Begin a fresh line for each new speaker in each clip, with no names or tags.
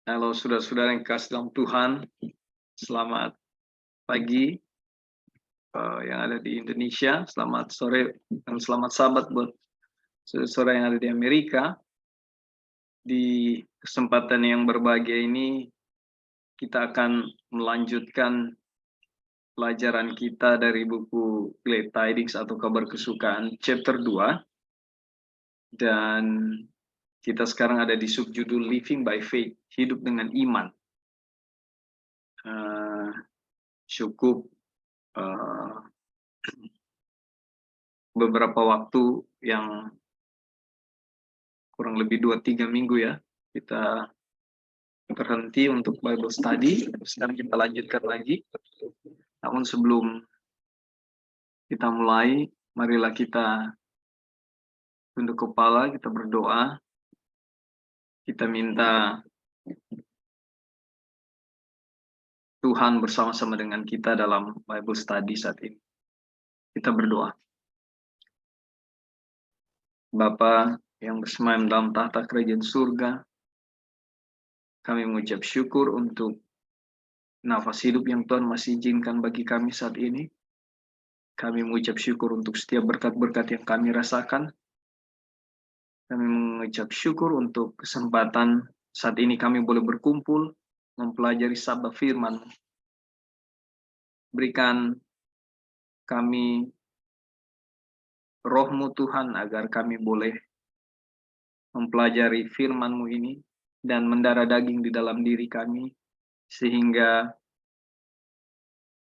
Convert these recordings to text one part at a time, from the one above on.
Halo saudara-saudara yang kasih dalam Tuhan, selamat pagi yang ada di Indonesia, selamat sore dan selamat sahabat buat saudara-saudara yang ada di Amerika. Di kesempatan yang berbahagia ini, kita akan melanjutkan pelajaran kita dari buku Glad Tidings atau Kabar Kesukaan chapter 2, dan kita sekarang ada di subjudul Living by Faith, hidup dengan iman. Cukup beberapa waktu yang kurang lebih 2-3 minggu ya, kita berhenti untuk Bible study. Sekarang kita lanjutkan lagi. Namun sebelum kita mulai, marilah kita tunduk kepala, kita berdoa. Kita minta Tuhan bersama-sama dengan kita dalam Bible study saat ini. Kita berdoa. Bapa yang bersemayam dalam tahta kerajaan surga, kami mengucap syukur untuk nafas hidup yang Tuhan masih izinkan bagi kami saat ini. Kami mengucap syukur untuk setiap berkat-berkat yang kami rasakan. Kami mengucap syukur untuk kesempatan saat ini kami boleh berkumpul, mempelajari sabda firman. Berikan kami roh-Mu Tuhan agar kami boleh mempelajari firman-Mu ini dan mendarah daging di dalam diri kami, sehingga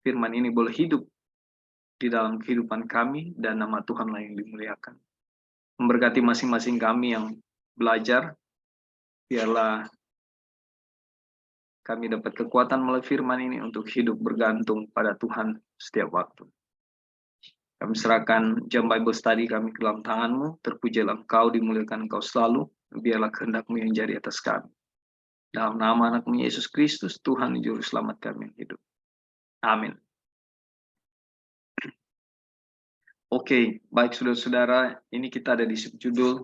firman ini boleh hidup di dalam kehidupan kami dan nama Tuhanlah yang dimuliakan. Memberkati masing-masing kami yang belajar, biarlah kami dapat kekuatan melalui firman ini untuk hidup bergantung pada Tuhan setiap waktu. Kami serahkan jam Bible study kami ke dalam tangan-Mu, terpujilah Engkau, dimuliakan Engkau selalu, biarlah kehendak-Mu yang jadi atas kami. Dalam nama anak-Mu Yesus Kristus, Tuhan Juru Selamat kami yang hidup. Amin. Oke, baik saudara-saudara, ini kita ada di subjudul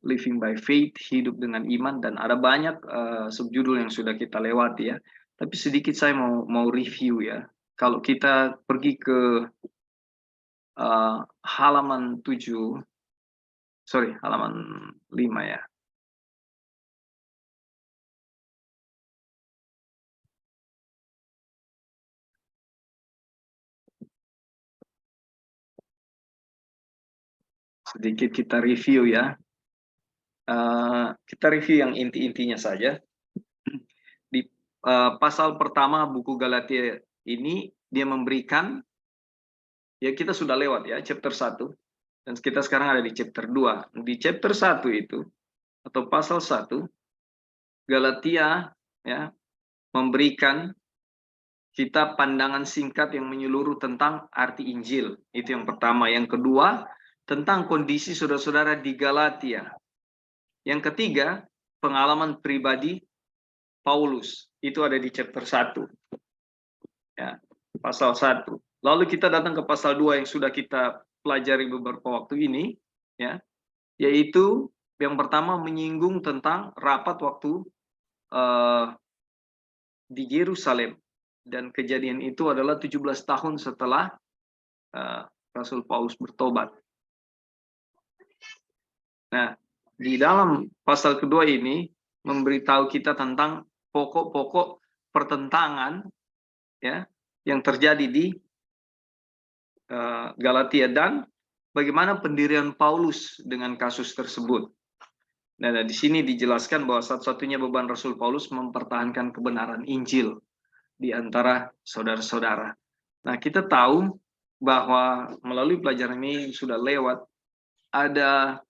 Living by Faith, hidup dengan iman, dan ada banyak subjudul yang sudah kita lewati ya. Tapi sedikit saya mau review ya. Kalau kita pergi ke halaman 5 ya. Sedikit kita review ya. Kita review yang inti-intinya saja. Di pasal pertama buku Galatia ini, dia memberikan, ya kita sudah lewat ya, chapter 1. Dan kita sekarang ada di chapter 2. Di chapter 1 itu, atau pasal 1, Galatia ya memberikan kita pandangan singkat yang menyeluruh tentang arti Injil. Itu yang pertama. Yang kedua, tentang kondisi saudara-saudara di Galatia. Yang ketiga, pengalaman pribadi Paulus. Itu ada di chapter 1. Ya, pasal 1. Lalu kita datang ke pasal 2 yang sudah kita pelajari beberapa waktu ini, ya, yaitu yang pertama menyinggung tentang rapat waktu di Yerusalem, dan kejadian itu adalah 17 tahun setelah Rasul Paulus bertobat. Nah, di dalam pasal kedua ini memberitahu kita tentang pokok-pokok pertentangan ya yang terjadi di Galatia dan bagaimana pendirian Paulus dengan kasus tersebut. Nah, di sini dijelaskan bahwa satu-satunya beban Rasul Paulus mempertahankan kebenaran Injil di antara saudara-saudara. Nah, kita tahu bahwa melalui pelajaran ini sudah lewat, ada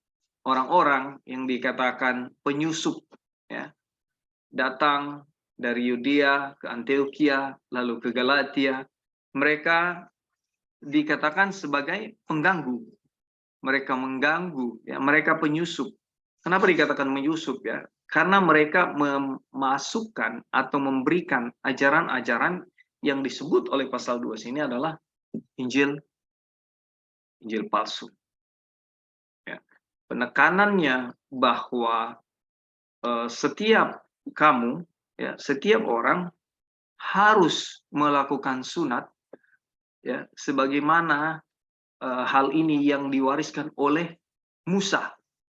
orang-orang yang dikatakan penyusup, ya, datang dari Yudea ke Antioquia, lalu ke Galatia. Mereka dikatakan sebagai pengganggu. Mereka mengganggu, ya, mereka penyusup. Kenapa dikatakan menyusup ya? Karena mereka memasukkan atau memberikan ajaran-ajaran yang disebut oleh pasal 2 sini adalah Injil palsu. Ya. Penekanannya bahwa setiap kamu, ya, setiap orang harus melakukan sunat, ya, sebagaimana hal ini yang diwariskan oleh Musa,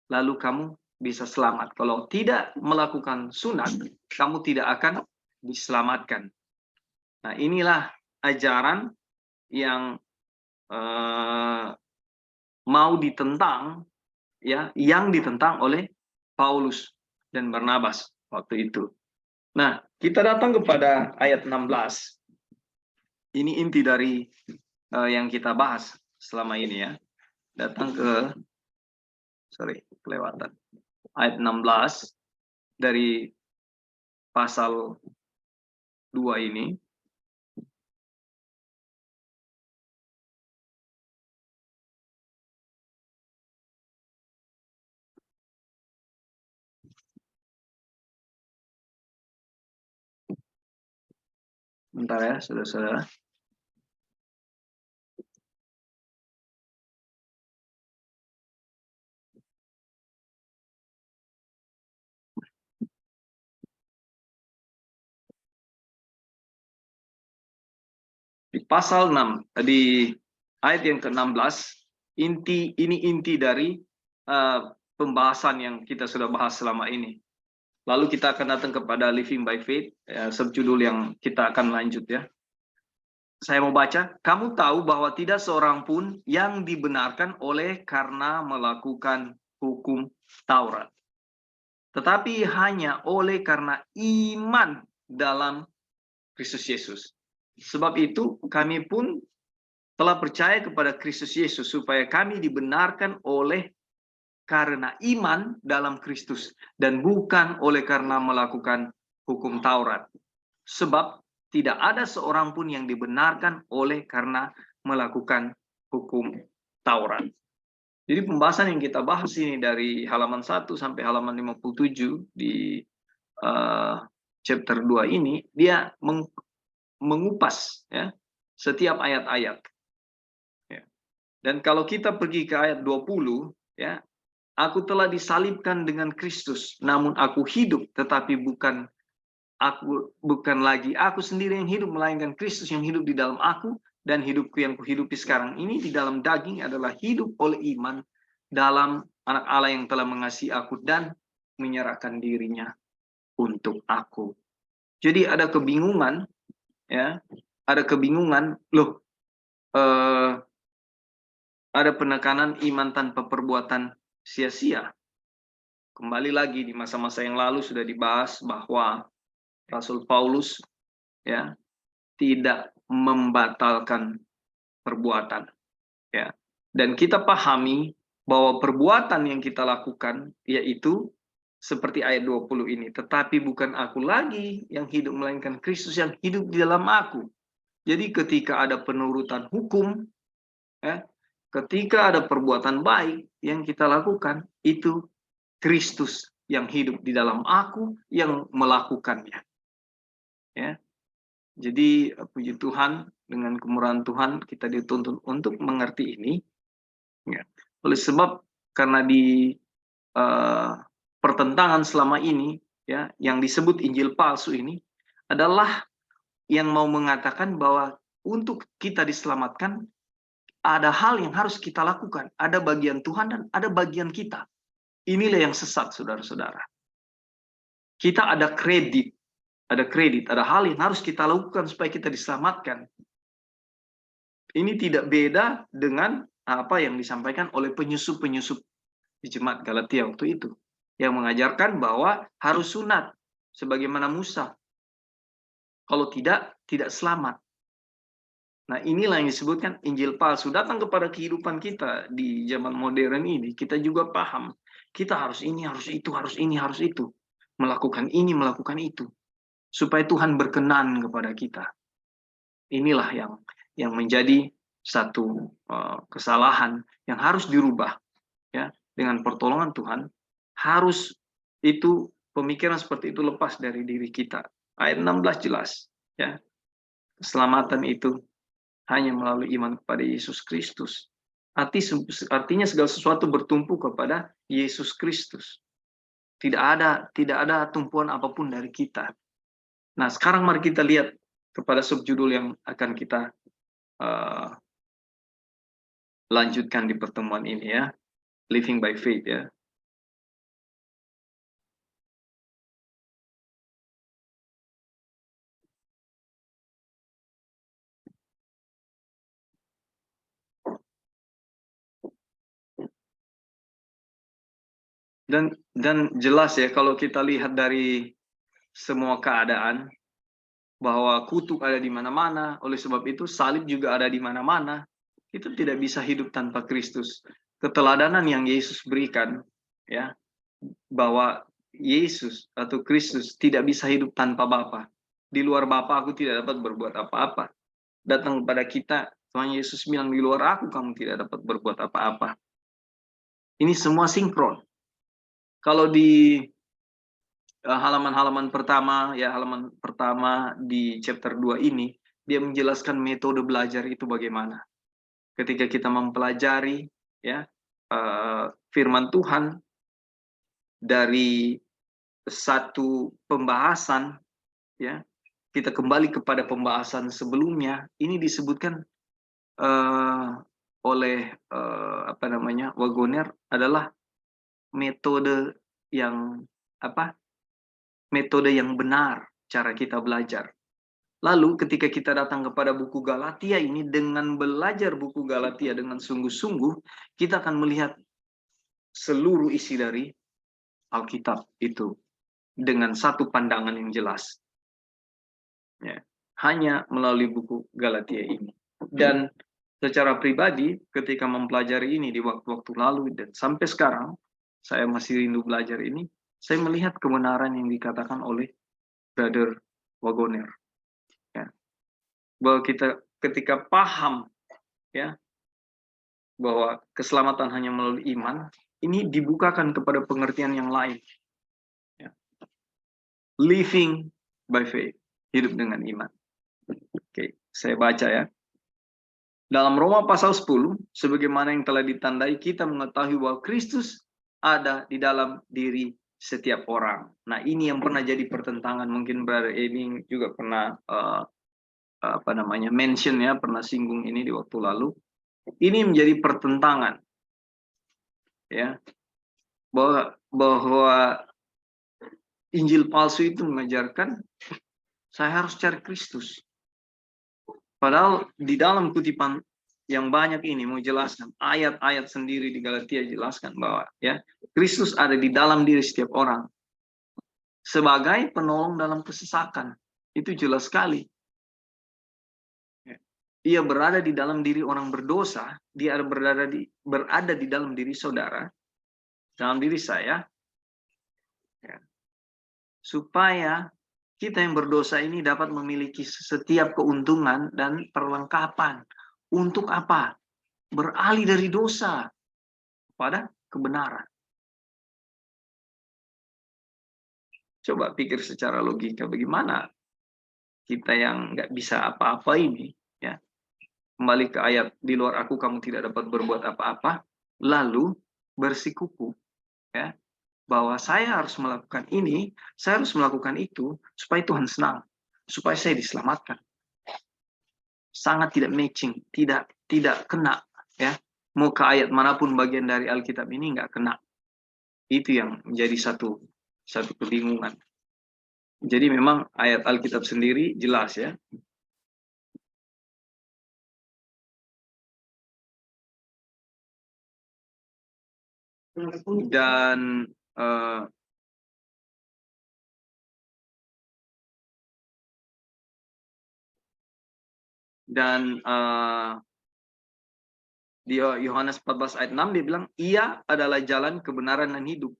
lalu kamu bisa selamat. Kalau tidak melakukan sunat, kamu tidak akan diselamatkan. Nah, inilah ajaran yang mau ditentang, ya, yang ditentang oleh Paulus dan Barnabas waktu itu. Nah, kita datang kepada ayat 16. Ini inti dari yang kita bahas selama ini, ya. Datang ke, kelewatan. Ayat 16 dari pasal 2 ini. Bentar ya, saudara-saudara. Di pasal 6, di ayat yang ke-16, ini inti dari pembahasan yang kita sudah bahas selama ini. Lalu kita akan datang kepada Living by Faith, subjudul yang kita akan lanjut, ya. Saya mau baca, kamu tahu bahwa tidak seorang pun yang dibenarkan oleh karena melakukan hukum Taurat, tetapi hanya oleh karena iman dalam Kristus Yesus. Sebab itu kami pun telah percaya kepada Kristus Yesus supaya kami dibenarkan oleh karena iman dalam Kristus dan bukan oleh karena melakukan hukum Taurat. Sebab tidak ada seorang pun yang dibenarkan oleh karena melakukan hukum Taurat. Jadi pembahasan yang kita bahas ini dari halaman 1 sampai halaman 57 di chapter 2 ini, dia mengupas, ya, setiap ayat-ayat. Ya. Dan kalau kita pergi ke ayat 20, ya, aku telah disalibkan dengan Kristus, namun aku hidup, tetapi bukan lagi aku sendiri yang hidup, melainkan Kristus yang hidup di dalam aku, dan hidupku yang kuhidupi sekarang ini di dalam daging adalah hidup oleh iman dalam Anak Allah yang telah mengasihi aku dan menyerahkan dirinya untuk aku. Jadi ada kebingungan, ya, ada kebingungan, loh, ada penekanan iman tanpa perbuatan sia-sia. Kembali lagi di masa-masa yang lalu sudah dibahas bahwa Rasul Paulus, ya, tidak membatalkan perbuatan, ya. Dan kita pahami bahwa perbuatan yang kita lakukan yaitu seperti ayat 20 ini, tetapi bukan aku lagi yang hidup, melainkan Kristus yang hidup di dalam aku. Jadi ketika ada penurutan hukum, ya, ketika ada perbuatan baik yang kita lakukan, itu Kristus yang hidup di dalam aku yang melakukannya. Ya. Jadi puji Tuhan, dengan kemurahan Tuhan kita dituntun untuk mengerti ini. Ya. Oleh sebab karena di pertentangan selama ini, ya, yang disebut Injil palsu ini adalah yang mau mengatakan bahwa untuk kita diselamatkan ada hal yang harus kita lakukan, ada bagian Tuhan dan ada bagian kita. Inilah yang sesat, saudara-saudara. Kita ada kredit, ada hal yang harus kita lakukan supaya kita diselamatkan. Ini tidak beda dengan apa yang disampaikan oleh penyusup-penyusup di jemaat Galatia waktu itu, yang mengajarkan bahwa harus sunat sebagaimana Musa. Kalau tidak selamat. Nah, inilah yang disebutkan Injil palsu datang kepada kehidupan kita di zaman modern ini. Kita juga paham, kita harus ini, harus itu, harus ini, harus itu. Melakukan ini, melakukan itu. Supaya Tuhan berkenan kepada kita. Inilah yang menjadi satu kesalahan yang harus dirubah, ya. Dengan pertolongan Tuhan, harus itu pemikiran seperti itu lepas dari diri kita. Ayat 16 jelas, ya. Keselamatan itu hanya melalui iman kepada Yesus Kristus. Artinya segala sesuatu bertumpu kepada Yesus Kristus. Tidak ada tumpuan apapun dari kita. Nah, sekarang mari kita lihat kepada subjudul yang akan kita lanjutkan di pertemuan ini ya, living by faith ya. Dan jelas ya kalau kita lihat dari semua keadaan bahwa kutuk ada di mana-mana, oleh sebab itu salib juga ada di mana-mana. Kita tidak bisa hidup tanpa Kristus. Keteladanan yang Yesus berikan ya, bahwa Yesus atau Kristus tidak bisa hidup tanpa Bapa. Di luar Bapa aku tidak dapat berbuat apa-apa. Datang kepada kita, Tuhan Yesus bilang, di luar aku kamu tidak dapat berbuat apa-apa. Ini semua sinkron. Kalau di halaman-halaman pertama, ya halaman pertama di chapter 2 ini, dia menjelaskan metode belajar itu bagaimana. Ketika kita mempelajari ya firman Tuhan dari satu pembahasan, ya kita kembali kepada pembahasan sebelumnya, ini disebutkan oleh Wagoner adalah metode yang metode yang benar cara kita belajar. Lalu ketika kita datang kepada buku Galatia ini, dengan belajar buku Galatia dengan sungguh-sungguh, kita akan melihat seluruh isi dari Alkitab itu dengan satu pandangan yang jelas. Ya, hanya melalui buku Galatia ini. Dan secara pribadi, ketika mempelajari ini di waktu-waktu lalu dan sampai sekarang, saya masih rindu belajar ini, saya melihat kebenaran yang dikatakan oleh Brother Wagoner. Ya. Bahwa kita ketika paham ya bahwa keselamatan hanya melalui iman, ini dibukakan kepada pengertian yang lain. Ya. Living by faith, hidup dengan iman. Oke, saya baca ya. Dalam Roma pasal 10, sebagaimana yang telah ditandai, kita mengetahui bahwa Kristus ada di dalam diri setiap orang. Nah, ini yang pernah jadi pertentangan. Mungkin Brother Eding juga pernah mention ya, pernah singgung ini di waktu lalu. Ini menjadi pertentangan ya, bahwa Injil palsu itu mengajarkan saya harus cari Kristus. Padahal di dalam kutipan yang banyak ini mau jelaskan, ayat-ayat sendiri di Galatia jelaskan bahwa ya Kristus ada di dalam diri setiap orang sebagai penolong dalam kesesakan. Itu jelas sekali. Ia berada di dalam diri orang berdosa, dia berada di dalam diri saudara, dalam diri saya, ya, supaya kita yang berdosa ini dapat memiliki setiap keuntungan dan perlengkapan. Untuk apa? Beralih dari dosa pada kebenaran. Coba pikir secara logika, bagaimana kita yang nggak bisa apa-apa ini, ya, kembali ke ayat, di luar aku kamu tidak dapat berbuat apa-apa, lalu bersikukuh, ya, bahwa saya harus melakukan ini, saya harus melakukan itu, supaya Tuhan senang, supaya saya diselamatkan. Sangat tidak matching, tidak kena, ya. Mau ke ayat manapun bagian dari Alkitab ini nggak kena. Itu yang menjadi satu kebingungan. Jadi memang ayat Alkitab sendiri jelas ya. Dan di Yohanes 14 ayat 6 dia bilang, ia adalah jalan kebenaran dan hidup.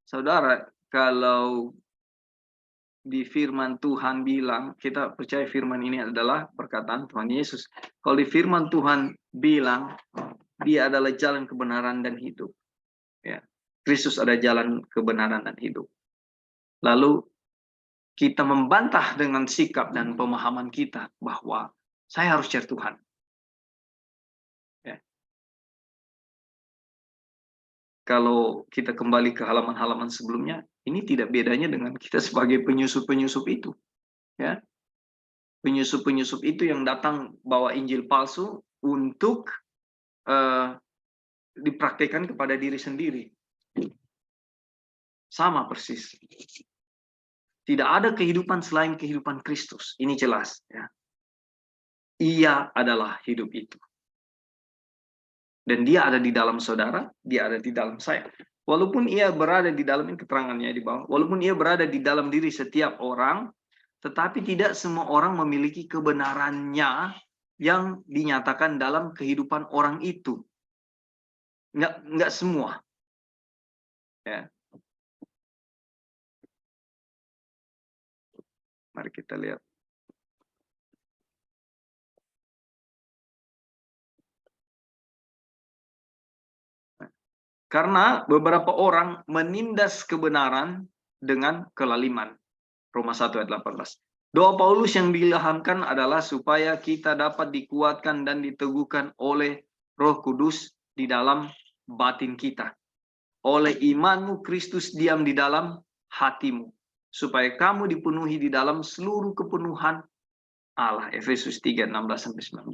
Saudara, kalau di firman Tuhan bilang, kita percaya firman ini adalah perkataan Tuhan Yesus. Kalau di firman Tuhan bilang, dia adalah jalan kebenaran dan hidup. Ya, Kristus ada jalan kebenaran dan hidup. Lalu kita membantah dengan sikap dan pemahaman kita bahwa saya harus cari Tuhan. Ya. Kalau kita kembali ke halaman-halaman sebelumnya, Ini tidak bedanya dengan kita sebagai penyusup-penyusup itu, ya. Penyusup-penyusup itu yang datang bawa Injil palsu untuk dipraktikkan kepada diri sendiri. Sama persis. Tidak ada kehidupan selain kehidupan Kristus. Ini jelas, ya. Ia adalah hidup itu. Dan dia ada di dalam saudara, dia ada di dalam saya. Walaupun ia berada di dalam, ini keterangannya di bawah, walaupun ia berada di dalam diri setiap orang, tetapi tidak semua orang memiliki kebenarannya yang dinyatakan dalam kehidupan orang itu. Enggak semua. Ya. Mari kita lihat. Karena beberapa orang menindas kebenaran dengan kelaliman. Roma 1 ayat 18. Doa Paulus yang diilhamkan adalah supaya kita dapat dikuatkan dan diteguhkan oleh Roh Kudus di dalam batin kita. Oleh imanmu Kristus diam di dalam hatimu. Supaya kamu dipenuhi di dalam seluruh kepenuhan Allah. Efesus 3, 16-19.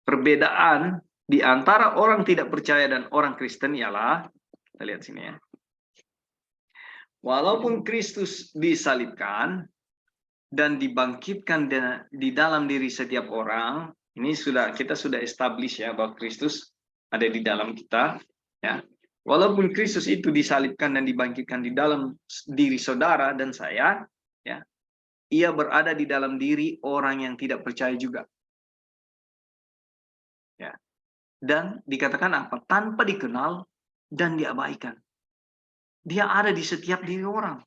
Perbedaan di antara orang tidak percaya dan orang Kristen ialah, kita lihat sini ya. Walaupun Kristus disalibkan dan dibangkitkan di dalam diri setiap orang, ini kita sudah establish ya bahwa Kristus ada di dalam kita, ya. Walaupun Kristus itu disalibkan dan dibangkitkan di dalam diri saudara dan saya, ya, ia berada di dalam diri orang yang tidak percaya juga. Ya. Dan dikatakan apa? Tanpa dikenal dan diabaikan. Dia ada di setiap diri orang.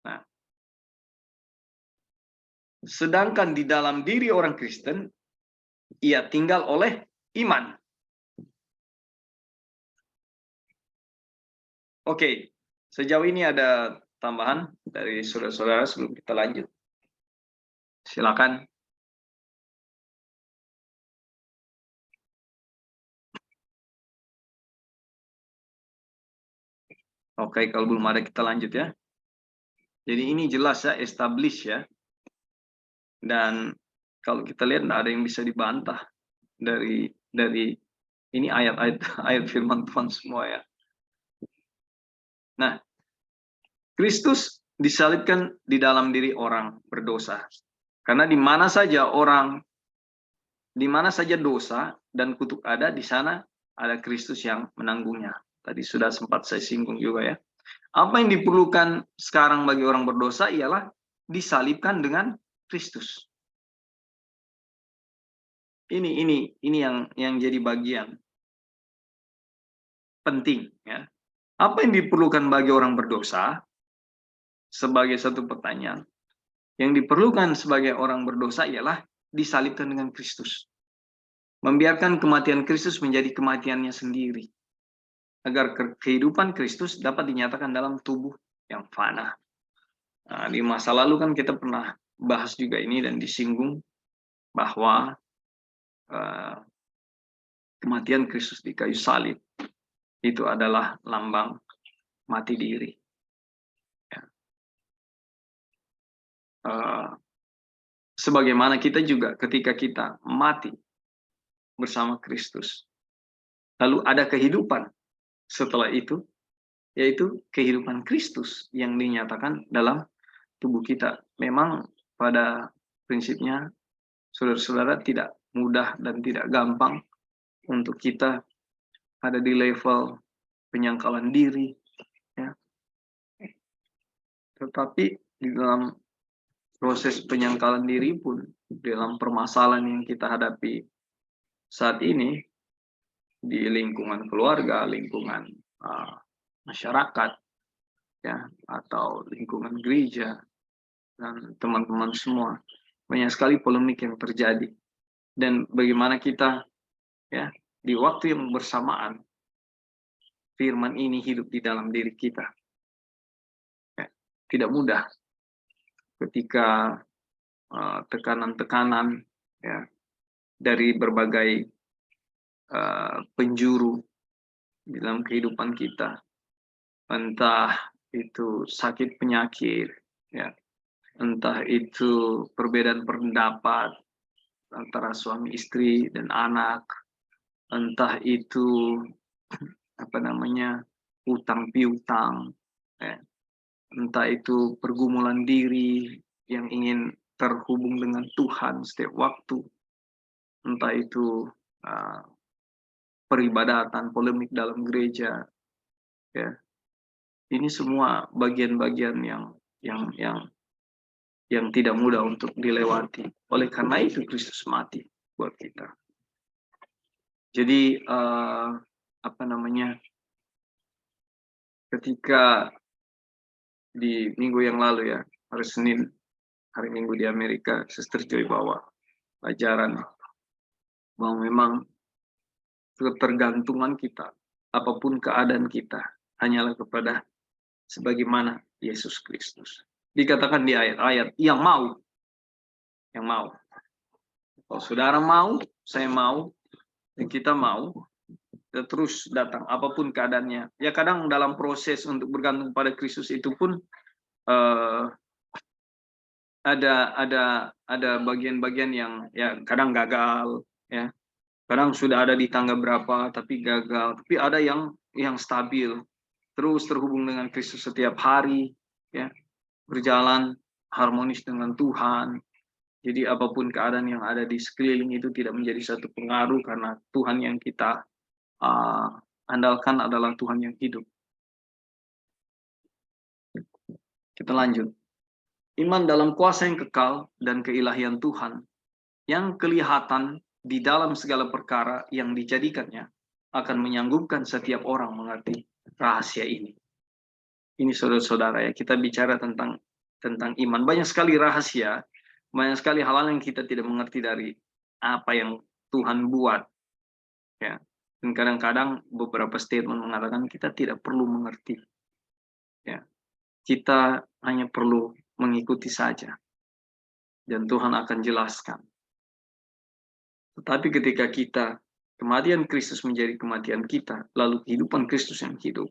Nah, sedangkan di dalam diri orang Kristen, ia tinggal oleh iman. Oke, sejauh ini ada tambahan dari saudara-saudara sebelum kita lanjut? Silakan. Oke, kalau belum ada kita lanjut ya. Jadi ini jelas ya, establish ya. Dan kalau kita lihat tidak ada yang bisa dibantah dari ini ayat firman Tuhan semua ya. Nah, Kristus disalibkan di dalam diri orang berdosa. Karena di mana saja dosa dan kutuk ada, di sana ada Kristus yang menanggungnya. Tadi sudah sempat saya singgung juga ya. Apa yang diperlukan sekarang bagi orang berdosa ialah disalibkan dengan Kristus. Ini yang jadi bagian penting ya. Apa yang diperlukan bagi orang berdosa? Sebagai satu pertanyaan. Yang diperlukan sebagai orang berdosa ialah disalibkan dengan Kristus. Membiarkan kematian Kristus menjadi kematiannya sendiri. Agar kehidupan Kristus dapat dinyatakan dalam tubuh yang fana. Nah, di masa lalu kan kita pernah bahas juga ini dan disinggung bahwa kematian Kristus di kayu salib itu adalah lambang mati diri. Ya. Sebagaimana kita juga ketika kita mati bersama Kristus, lalu ada kehidupan setelah itu, yaitu kehidupan Kristus yang dinyatakan dalam tubuh kita. Memang pada prinsipnya saudara-saudara tidak mudah dan tidak gampang untuk kita ada di level penyangkalan diri, ya. Tetapi di dalam proses penyangkalan diri pun, dalam permasalahan yang kita hadapi saat ini di lingkungan keluarga, lingkungan masyarakat, ya, atau lingkungan gereja dan teman-teman semua, banyak sekali polemik yang terjadi. Dan bagaimana kita, ya, di waktu yang bersamaan firman ini hidup di dalam diri kita. Ya, tidak mudah ketika tekanan-tekanan ya dari berbagai penjuru di dalam kehidupan kita. Entah itu sakit penyakit, ya, entah itu perbedaan pendapat antara suami istri dan anak, entah itu utang piutang, ya, entah itu pergumulan diri yang ingin terhubung dengan Tuhan setiap waktu, entah itu peribadatan, polemik dalam gereja, ya. Ini semua bagian-bagian yang tidak mudah untuk dilewati. Oleh karena itu Kristus mati buat kita. Jadi ketika di minggu yang lalu, ya, hari Senin, hari Minggu di Amerika, Sister Joy bawa pelajaran bahwa memang ketergantungan kita, apapun keadaan kita, hanyalah kepada sebagaimana Yesus Kristus. Dikatakan di ayat-ayat yang mau. Kalau saudara mau, saya mau, dan kita mau, kita terus datang apapun keadaannya. Ya, kadang dalam proses untuk bergantung pada Kristus itu pun ada bagian-bagian yang ya kadang gagal, ya. Kadang sudah ada di tangga berapa tapi gagal. Tapi ada yang stabil, terus terhubung dengan Kristus setiap hari, ya. Berjalan harmonis dengan Tuhan. Jadi apapun keadaan yang ada di sekeliling itu tidak menjadi satu pengaruh, karena Tuhan yang kita andalkan adalah Tuhan yang hidup. Kita lanjut. Iman dalam kuasa yang kekal dan keilahian Tuhan yang kelihatan di dalam segala perkara yang dijadikannya akan menyanggupkan setiap orang mengerti rahasia ini. Ini saudara-saudara, ya, kita bicara tentang iman. Banyak sekali rahasia, banyak sekali hal-hal yang kita tidak mengerti dari apa yang Tuhan buat, ya. Dan kadang-kadang beberapa statement mengatakan kita tidak perlu mengerti, ya. Kita hanya perlu mengikuti saja, dan Tuhan akan jelaskan. Tetapi ketika kematian Kristus menjadi kematian kita, lalu kehidupan Kristus yang hidup,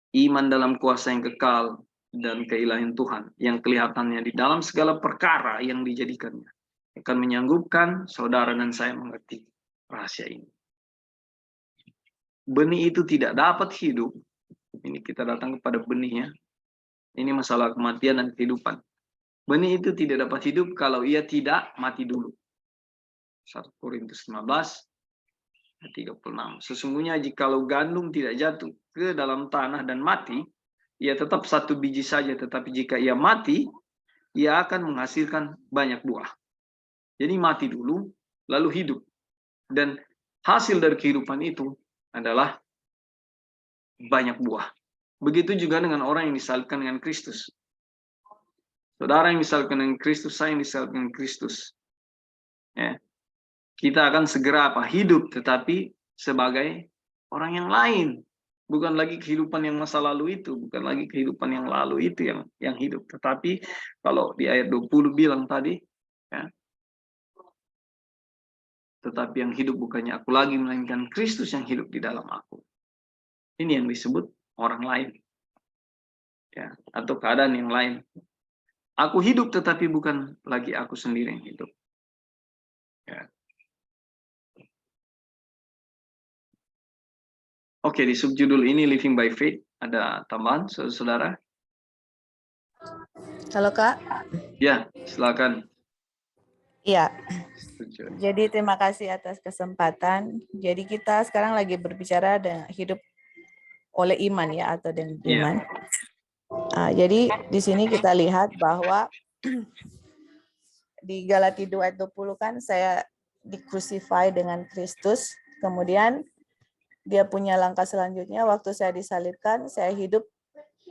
iman dalam kuasa yang kekal dan keilahian Tuhan yang kelihatannya di dalam segala perkara yang dijadikannya akan menyanggupkan saudara dan saya mengerti rahasia ini. Benih itu tidak dapat hidup. Ini kita datang kepada benihnya. Ini masalah kematian dan kehidupan. Benih itu tidak dapat hidup kalau ia tidak mati dulu. 1 Korintus 15 36. Sesungguhnya jikalau gandum tidak jatuh ke dalam tanah dan mati, ia tetap satu biji saja, tetapi jika ia mati, ia akan menghasilkan banyak buah. Jadi mati dulu, lalu hidup. Dan hasil dari kehidupan itu adalah banyak buah. Begitu juga dengan orang yang disalibkan dengan Kristus. Saudara yang disalibkan dengan Kristus, saya yang disalibkan dengan Kristus, ya. Kita akan segera hidup, tetapi sebagai orang yang lain. Bukan lagi kehidupan yang masa lalu itu, bukan lagi kehidupan yang lalu itu yang hidup. Tetapi kalau di ayat 20 bilang tadi, ya, tetapi yang hidup bukannya aku lagi, melainkan Kristus yang hidup di dalam aku. Ini yang disebut orang lain, ya, atau keadaan yang lain. Aku hidup, tetapi bukan lagi aku sendiri yang hidup, ya. Oke, di subjudul ini Living by Faith ada tambahan, saudara?
Halo Kak.
Ya, silakan.
Iya. Jadi terima kasih atas kesempatan. Jadi kita sekarang lagi berbicara dengan hidup oleh iman, ya, atau dengan iman. Jadi di sini kita lihat bahwa di Galatia 2 ayat 20 kan saya di-crucify dengan Kristus. Kemudian dia punya langkah selanjutnya, waktu saya disalibkan, saya hidup,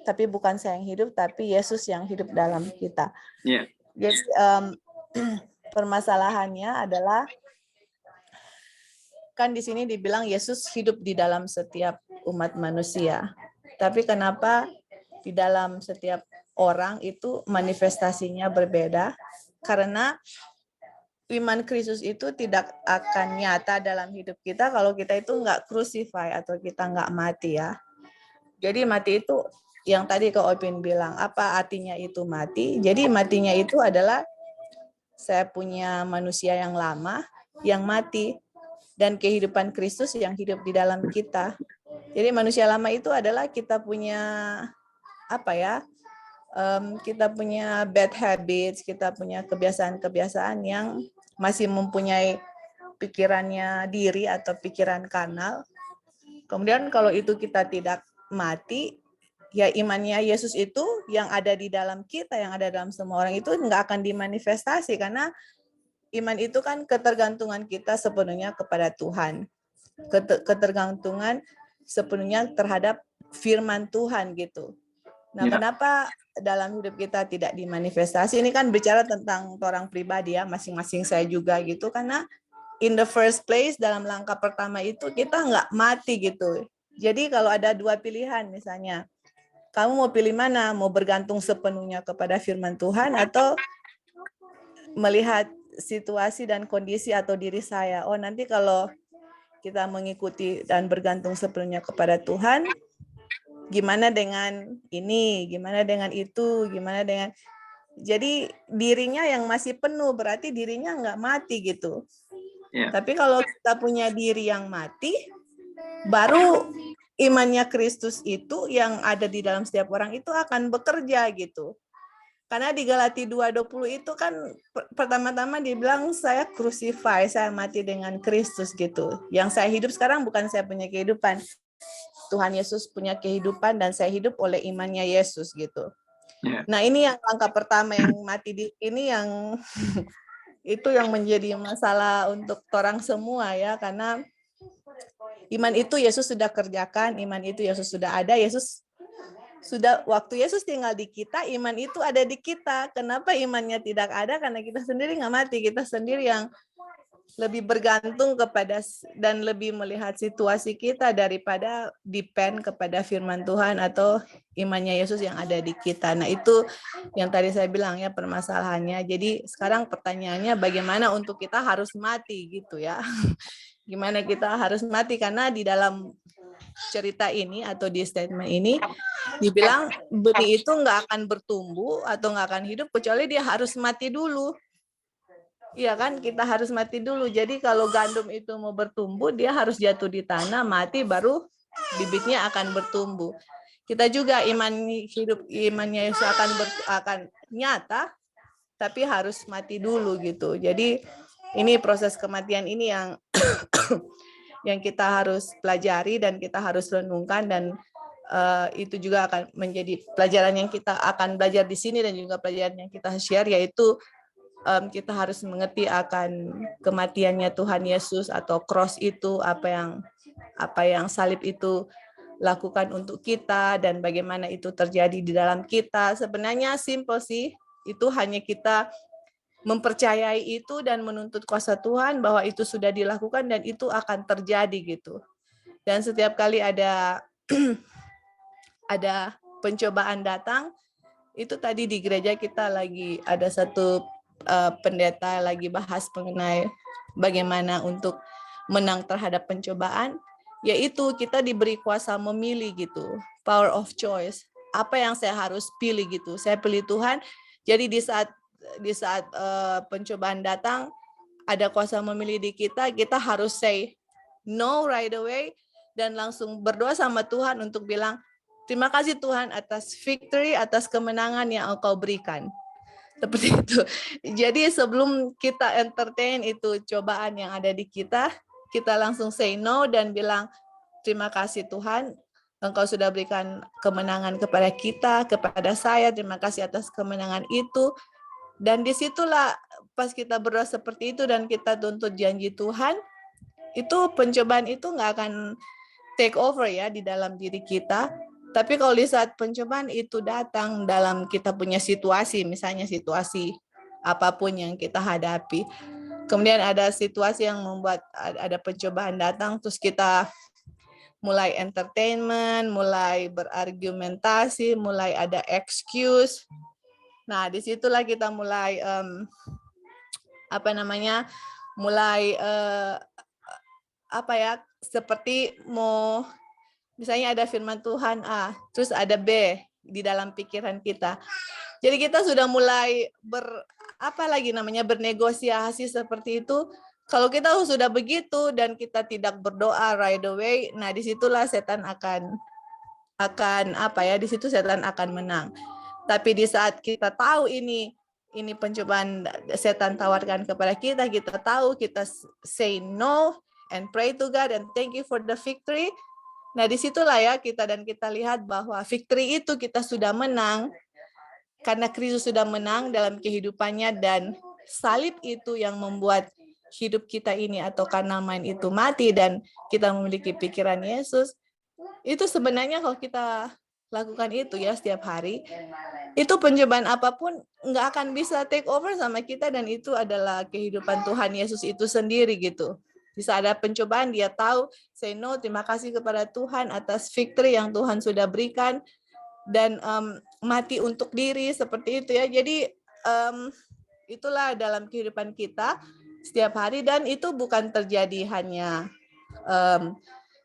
tapi bukan saya yang hidup, tapi Yesus yang hidup dalam kita.
Yeah.
Jadi permasalahannya adalah, kan di sini dibilang Yesus hidup di dalam setiap umat manusia. Tapi kenapa di dalam setiap orang itu manifestasinya berbeda? Karena iman Kristus itu tidak akan nyata dalam hidup kita kalau kita itu nggak crucify atau kita nggak mati ya. Jadi mati itu yang tadi Kak Opin bilang, apa artinya itu mati? Jadi matinya itu adalah saya punya manusia yang lama yang mati dan kehidupan Kristus yang hidup di dalam kita. Jadi manusia lama itu adalah kita punya apa ya? Kita punya bad habits, kita punya kebiasaan-kebiasaan yang masih mempunyai pikirannya diri atau pikiran kanal. Kemudian kalau itu kita tidak mati, ya imannya Yesus itu yang ada di dalam kita, yang ada dalam semua orang itu nggak akan dimanifestasi karena iman itu kan ketergantungan kita sepenuhnya kepada Tuhan. Ketergantungan sepenuhnya terhadap firman Tuhan gitu. Nah, kenapa dalam hidup kita tidak dimanifestasi? Ini kan bicara tentang orang pribadi ya, masing-masing saya juga gitu. Karena in the first place, dalam langkah pertama itu kita nggak mati gitu. Jadi kalau ada dua pilihan misalnya, kamu mau pilih mana? Mau bergantung sepenuhnya kepada firman Tuhan atau melihat situasi dan kondisi atau diri saya. Oh, nanti kalau kita mengikuti dan bergantung sepenuhnya kepada Tuhan, gimana dengan ini, gimana dengan itu, gimana dengan... Jadi dirinya yang masih penuh, berarti dirinya nggak mati gitu. Tapi kalau kita punya diri yang mati, baru imannya Kristus itu yang ada di dalam setiap orang itu akan bekerja gitu. Karena di Galati 2:20 itu kan pertama-tama dibilang saya crucify, saya mati dengan Kristus gitu. Yang saya hidup sekarang bukan saya punya kehidupan. Tuhan Yesus punya kehidupan dan saya hidup oleh imannya Yesus gitu. Nah, ini yang langkah pertama yang mati di ini yang itu yang menjadi masalah untuk orang semua ya, karena iman itu Yesus sudah kerjakan, iman itu Yesus sudah ada, Yesus sudah waktu Yesus tinggal di kita, iman itu ada di kita. Kenapa imannya tidak ada? Karena kita sendiri nggak mati, kita sendiri yang lebih bergantung kepada dan lebih melihat situasi kita daripada depend kepada firman Tuhan atau imannya Yesus yang ada di kita. Nah, itu yang tadi saya bilang ya permasalahannya. Jadi sekarang pertanyaannya bagaimana untuk kita harus mati gitu ya. Gimana kita harus mati, karena di dalam cerita ini atau di statement ini dibilang benih itu nggak akan bertumbuh atau nggak akan hidup kecuali dia harus mati dulu. Iya kan, kita harus mati dulu. Jadi kalau gandum itu mau bertumbuh, dia harus jatuh di tanah, mati, baru bibitnya akan bertumbuh. Kita juga imannya Yesus akan nyata, tapi harus mati dulu gitu. Jadi ini proses kematian ini yang yang kita harus pelajari dan kita harus renungkan, dan itu juga akan menjadi pelajaran yang kita akan belajar di sini dan juga pelajaran yang kita share, yaitu kita harus mengerti akan kematiannya Tuhan Yesus atau cross itu, apa yang salib itu lakukan untuk kita dan bagaimana itu terjadi di dalam kita. Sebenarnya simple sih, itu hanya kita mempercayai itu dan menuntut kuasa Tuhan bahwa itu sudah dilakukan dan itu akan terjadi gitu. Dan setiap kali ada ada pencobaan datang, itu tadi di gereja kita lagi ada satu pendeta lagi bahas mengenai bagaimana untuk menang terhadap pencobaan, yaitu kita diberi kuasa memilih gitu, power of choice. Apa yang saya harus pilih gitu? Saya pilih Tuhan. Jadi di saat pencobaan datang, ada kuasa memilih di kita, kita harus say no right away dan langsung berdoa sama Tuhan untuk bilang, terima kasih Tuhan atas victory, atas kemenangan yang Engkau berikan. Seperti itu. Jadi sebelum kita entertain itu cobaan yang ada di kita, kita langsung say no dan bilang, terima kasih Tuhan, Engkau sudah berikan kemenangan kepada kita, kepada saya, terima kasih atas kemenangan itu. Dan disitulah pas kita berdoa seperti itu dan kita tuntut janji Tuhan, itu pencobaan itu nggak akan take over ya di dalam diri kita. Tapi kalau di saat pencobaan itu datang dalam kita punya situasi, misalnya situasi apapun yang kita hadapi, kemudian ada situasi yang membuat ada pencobaan datang, terus kita mulai entertainment, mulai berargumentasi, mulai ada excuse. Nah, disitulah kita mulai mulai seperti mau misalnya ada firman Tuhan A, terus ada B di dalam pikiran kita. Jadi kita sudah mulai bernegosiasi seperti itu. Kalau kita sudah begitu dan kita tidak berdoa right away, nah disitulah setan di situ setan akan menang. Tapi di saat kita tahu ini pencobaan setan tawarkan kepada kita, kita tahu, kita say no and pray to God and thank you for the victory. Nah, disitulah ya kita lihat bahwa victory itu kita sudah menang karena Kristus sudah menang dalam kehidupannya, dan salib itu yang membuat hidup kita ini atau carnal mind itu mati dan kita memiliki pikiran Yesus. Itu sebenarnya kalau kita lakukan itu ya setiap hari, itu pencobaan apapun nggak akan bisa take over sama kita, dan itu adalah kehidupan Tuhan Yesus itu sendiri gitu. Bisa ada pencobaan, dia tahu, say no, terima kasih kepada Tuhan atas victory yang Tuhan sudah berikan, dan mati untuk diri seperti itu ya. Jadi itulah dalam kehidupan kita setiap hari, dan itu bukan terjadi hanya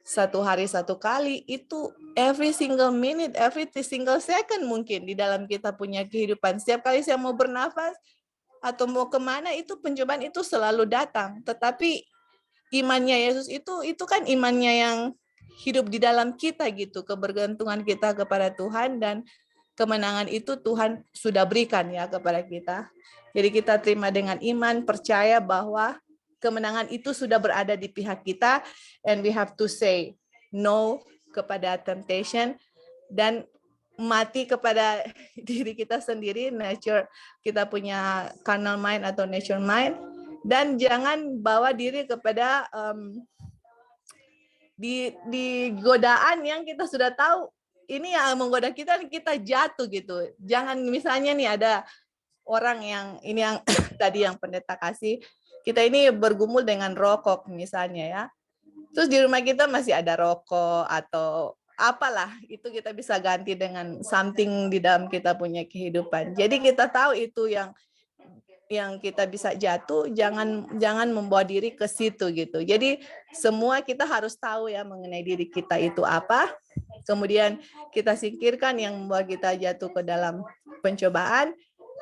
satu hari satu kali, itu every single minute, every single second mungkin di dalam kita punya kehidupan. Setiap kali saya mau bernafas atau mau kemana, itu pencobaan itu selalu datang. Tetapi imannya Yesus itu kan imannya yang hidup di dalam kita gitu, kebergantungan kita kepada Tuhan, dan kemenangan itu Tuhan sudah berikan ya kepada kita. Jadi kita terima dengan iman, percaya bahwa kemenangan itu sudah berada di pihak kita, and we have to say no kepada temptation dan mati kepada diri kita sendiri, nature kita punya carnal mind atau nature mind, dan jangan bawa diri kepada di godaan yang kita sudah tahu ini yang menggoda kita jatuh gitu. Jangan misalnya nih ada orang yang tadi yang pendeta kasih, kita ini bergumul dengan rokok misalnya ya. Terus di rumah kita masih ada rokok atau apalah, itu kita bisa ganti dengan something di dalam kita punya kehidupan. Jadi kita tahu itu yang kita bisa jatuh, jangan membawa diri ke situ gitu. Jadi semua kita harus tahu ya mengenai diri kita itu apa. Kemudian kita singkirkan yang membawa kita jatuh ke dalam pencobaan.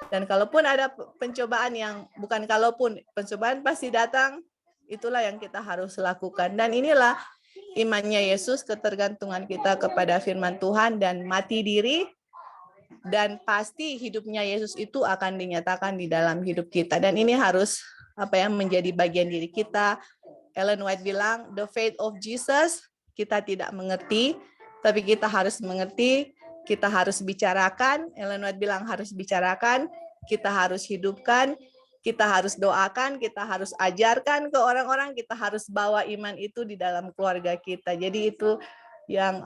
Dan kalaupun ada pencobaan pencobaan pasti datang, itulah yang kita harus lakukan. Dan inilah imannya Yesus, ketergantungan kita kepada firman Tuhan dan mati diri, dan pasti hidupnya Yesus itu akan dinyatakan di dalam hidup kita. Dan ini harus menjadi bagian diri kita. Ellen White bilang, the faith of Jesus, kita tidak mengerti, tapi kita harus mengerti, kita harus bicarakan. Ellen White bilang harus bicarakan, kita harus hidupkan, kita harus doakan, kita harus ajarkan ke orang-orang, kita harus bawa iman itu di dalam keluarga kita. Jadi itu yang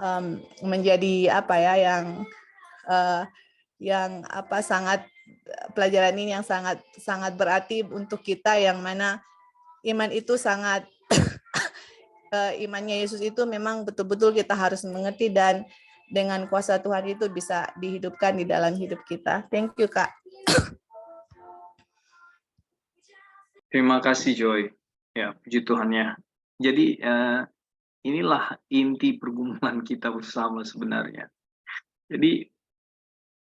menjadi sangat pelajaran ini yang sangat berarti untuk kita, yang mana iman itu sangat imannya Yesus itu memang betul-betul kita harus mengerti, dan dengan kuasa Tuhan itu bisa dihidupkan di dalam hidup kita. Thank you, Kak.
Terima kasih, Joy. Ya, puji Tuhan ya. Jadi inilah inti pergumulan kita bersama sebenarnya. Jadi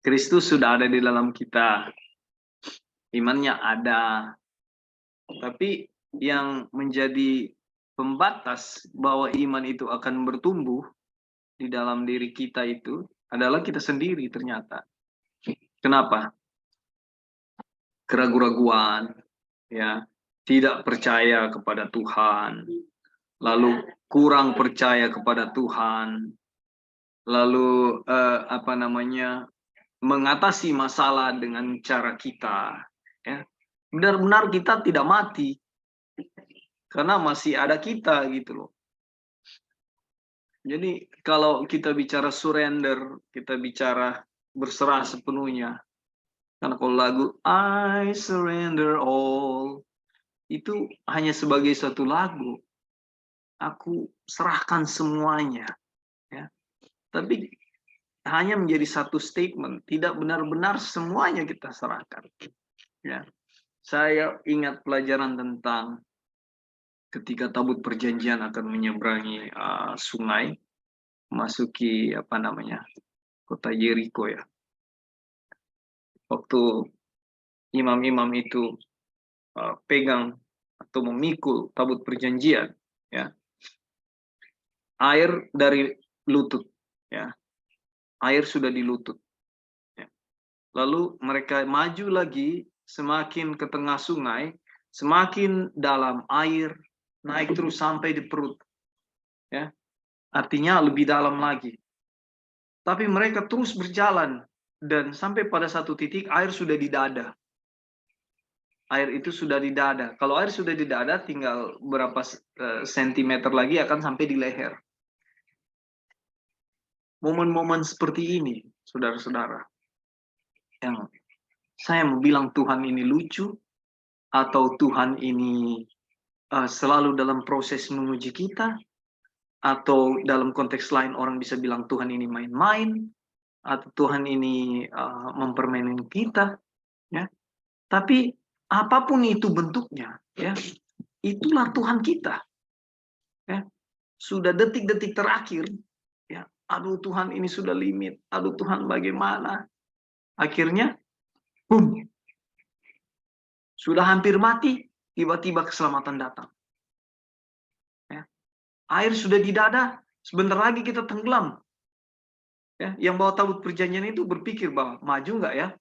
Kristus sudah ada di dalam kita, imannya ada, tapi yang menjadi pembatas bahwa iman itu akan bertumbuh di dalam diri kita itu adalah kita sendiri ternyata. Kenapa? Keraguan-raguan, ya, tidak percaya kepada Tuhan, lalu kurang percaya kepada Tuhan, lalu mengatasi masalah dengan cara kita, ya. Benar-benar kita tidak mati karena masih ada kita gitu loh. Jadi kalau kita bicara surrender, kita bicara berserah sepenuhnya. Karena kalau lagu I surrender all itu hanya sebagai satu lagu, aku serahkan semuanya, ya. Tapi hanya menjadi satu statement, tidak benar-benar semuanya kita serahkan, ya. saya ingat pelajaran tentang ketika tabut perjanjian akan menyeberangi sungai, masuki kota Yeriko ya. Waktu imam-imam itu pegang atau memikul tabut perjanjian, ya, air dari lutut, ya, air sudah di lutut. Ya. Lalu mereka maju lagi, semakin ke tengah sungai, semakin dalam air, naik terus sampai di perut, ya, artinya lebih dalam lagi. Tapi mereka terus berjalan dan sampai pada satu titik air sudah di dada. Air itu sudah di dada. Kalau air sudah di dada, tinggal berapa sentimeter lagi akan sampai di leher. Momen-momen seperti ini, saudara-saudara, yang saya mau bilang Tuhan ini lucu, atau Tuhan ini selalu dalam proses menguji kita, atau dalam konteks lain orang bisa bilang Tuhan ini main-main, atau Tuhan ini mempermainkan kita, ya. Tapi apapun itu bentuknya, ya, itulah Tuhan kita. Ya. Sudah detik-detik terakhir, ya, aduh Tuhan ini sudah limit, aduh Tuhan bagaimana? Akhirnya, boom, sudah hampir mati, tiba-tiba keselamatan datang. Ya. Air sudah di dada, sebentar lagi kita tenggelam. Ya, yang bawa tabut perjanjian itu berpikir bahwa maju nggak ya?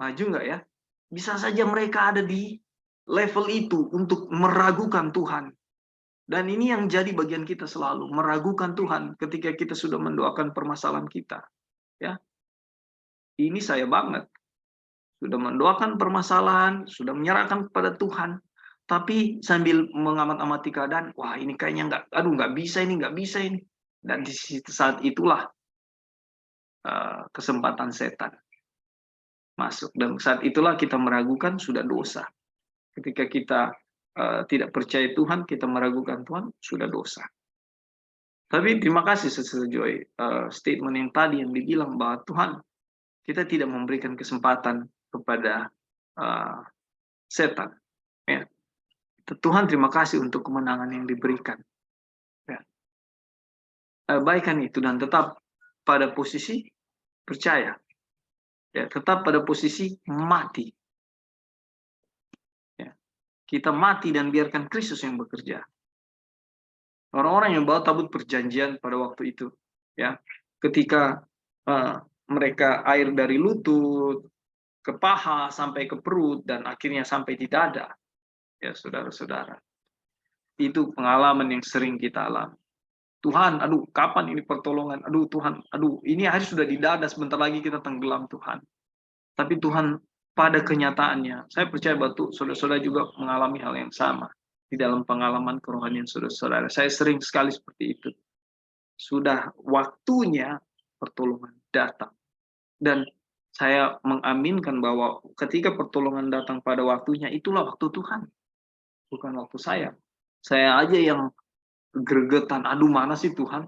Maju nggak ya? Bisa saja mereka ada di level itu untuk meragukan Tuhan. Dan ini yang jadi bagian kita selalu, meragukan Tuhan ketika kita sudah mendoakan permasalahan kita. Ya, ini saya banget. Sudah mendoakan permasalahan, sudah menyerahkan kepada Tuhan, tapi sambil mengamat-amati keadaan, wah ini kayaknya nggak bisa ini. Dan di saat itulah kesempatan setan masuk. Dan saat itulah kita meragukan, sudah dosa. Ketika kita tidak percaya Tuhan, kita meragukan Tuhan, sudah dosa. Tapi terima kasih sesuai statement yang tadi yang dibilang bahwa Tuhan, kita tidak memberikan kesempatan kepada setan. Ya. Tuhan terima kasih untuk kemenangan yang diberikan. Ya. Baikkan itu dan tetap pada posisi percaya. Ya, tetap pada posisi mati. Ya. Kita mati dan biarkan Kristus yang bekerja. Orang-orang yang bawa tabut perjanjian pada waktu itu, ya, ketika mereka air dari lutut ke paha sampai ke perut dan akhirnya sampai di dada, ya saudara-saudara, itu pengalaman yang sering kita alami. Tuhan, aduh, kapan ini pertolongan? Aduh, Tuhan, aduh, ini air sudah di dada, sebentar lagi kita tenggelam, Tuhan. Tapi Tuhan pada kenyataannya, saya percaya bahwa saudara-saudara juga mengalami hal yang sama di dalam pengalaman kerohanian saudara-saudara. Saya sering sekali seperti itu. Sudah waktunya pertolongan datang. Dan saya mengaminkan bahwa ketika pertolongan datang pada waktunya, itulah waktu Tuhan. Bukan waktu saya. Saya aja yang gregetan, aduh mana sih Tuhan?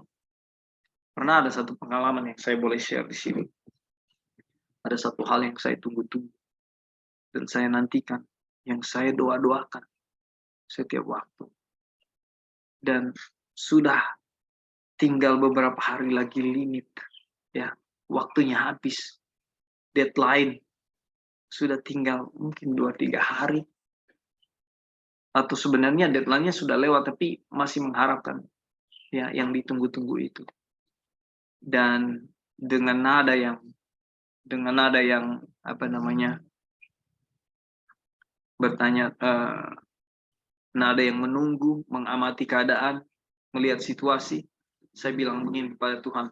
Pernah ada satu pengalaman yang saya boleh share di sini. Ada satu hal yang saya tunggu-tunggu. Dan saya nantikan. Yang saya doa-doakan setiap waktu. Dan sudah tinggal beberapa hari lagi limit. Ya, waktunya habis. Deadline sudah tinggal mungkin 2-3 hari. Atau sebenarnya deadline-nya sudah lewat tapi masih mengharapkan ya yang ditunggu-tunggu itu. Dan dengan nada yang bertanya, nada yang menunggu, mengamati keadaan, melihat situasi, saya bilang begini kepada Tuhan,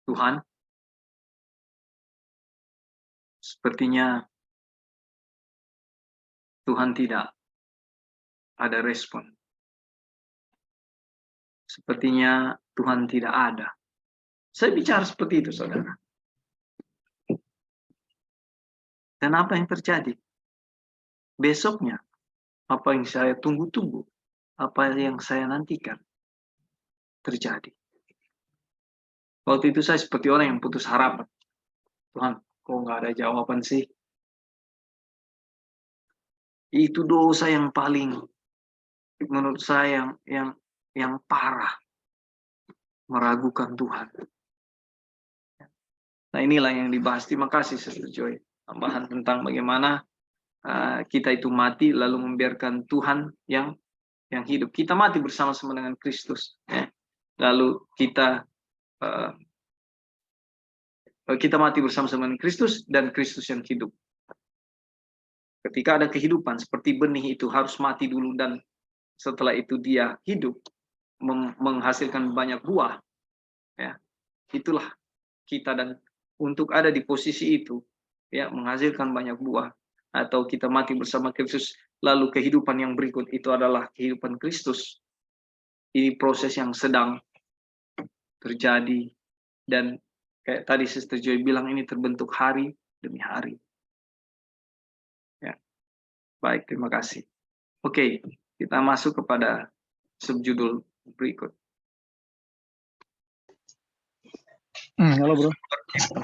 Tuhan, sepertinya Tuhan tidak ada respon. Sepertinya Tuhan tidak ada. Saya bicara seperti itu, saudara. Dan apa yang terjadi? Besoknya, apa yang saya tunggu-tunggu, apa yang saya nantikan, terjadi. Waktu itu saya seperti orang yang putus harapan. Tuhan, kok nggak ada jawaban sih? Itu dosa yang paling, menurut saya, yang parah, meragukan Tuhan. Nah, inilah yang dibahas. Terima kasih Sister Joy. Tambahan tentang bagaimana kita itu mati lalu membiarkan Tuhan yang hidup. Kita mati bersama-sama dengan Kristus. Ya. Lalu kita mati bersama-sama dengan Kristus dan Kristus yang hidup. Ketika ada kehidupan seperti benih itu harus mati dulu, dan setelah itu dia hidup menghasilkan banyak buah. Ya, itulah kita, dan untuk ada di posisi itu, ya, menghasilkan banyak buah, atau kita mati bersama Kristus lalu kehidupan yang berikut itu adalah kehidupan Kristus. Ini proses yang sedang terjadi, dan kayak tadi Sister Joy bilang, ini terbentuk hari demi hari. Ya. Baik, terima kasih. Oke, kita masuk kepada subjudul berikut.
Halo bro.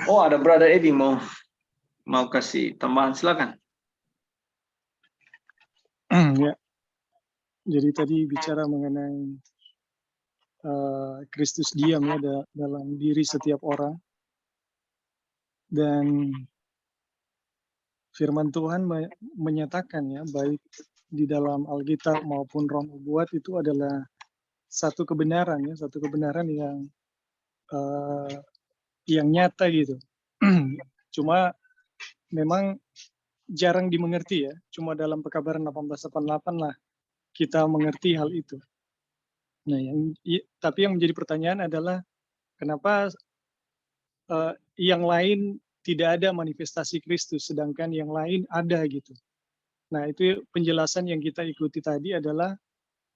Oh, ada Brother Eddie mau kasih tambahan, silakan.
Ya. Jadi tadi bicara mengenai Kristus diam ya dalam diri setiap orang, dan firman Tuhan menyatakan ya, baik di dalam Alkitab maupun Roh Nubuat, itu adalah satu kebenaran ya, satu kebenaran yang nyata gitu. Cuma memang jarang dimengerti ya. Cuma dalam Pekabaran 18:88 lah kita mengerti hal itu. Nah, tapi yang menjadi pertanyaan adalah kenapa yang lain tidak ada manifestasi Kristus, sedangkan yang lain ada gitu. Nah, itu penjelasan yang kita ikuti tadi adalah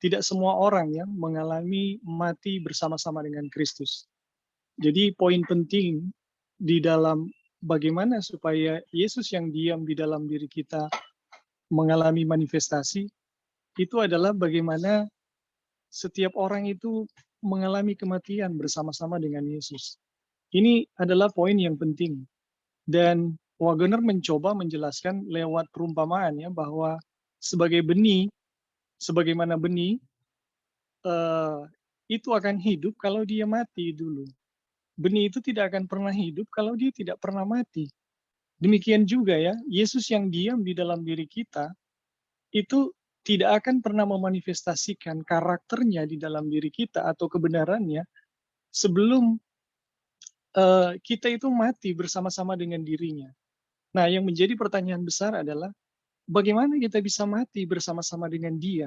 tidak semua orang yang mengalami mati bersama-sama dengan Kristus. Jadi poin penting di dalam bagaimana supaya Yesus yang diam di dalam diri kita mengalami manifestasi, itu adalah bagaimana setiap orang itu mengalami kematian bersama-sama dengan Yesus. Ini adalah poin yang penting. Dan Wagner mencoba menjelaskan lewat perumpamaan ya, bahwa sebagai benih, sebagaimana benih, itu akan hidup kalau dia mati dulu. Benih itu tidak akan pernah hidup kalau dia tidak pernah mati. Demikian juga ya, Yesus yang diam di dalam diri kita, itu tidak akan pernah memanifestasikan karakternya di dalam diri kita atau kebenarannya sebelum kita itu mati bersama-sama dengan dirinya. Nah, yang menjadi pertanyaan besar adalah bagaimana kita bisa mati bersama-sama dengan dia?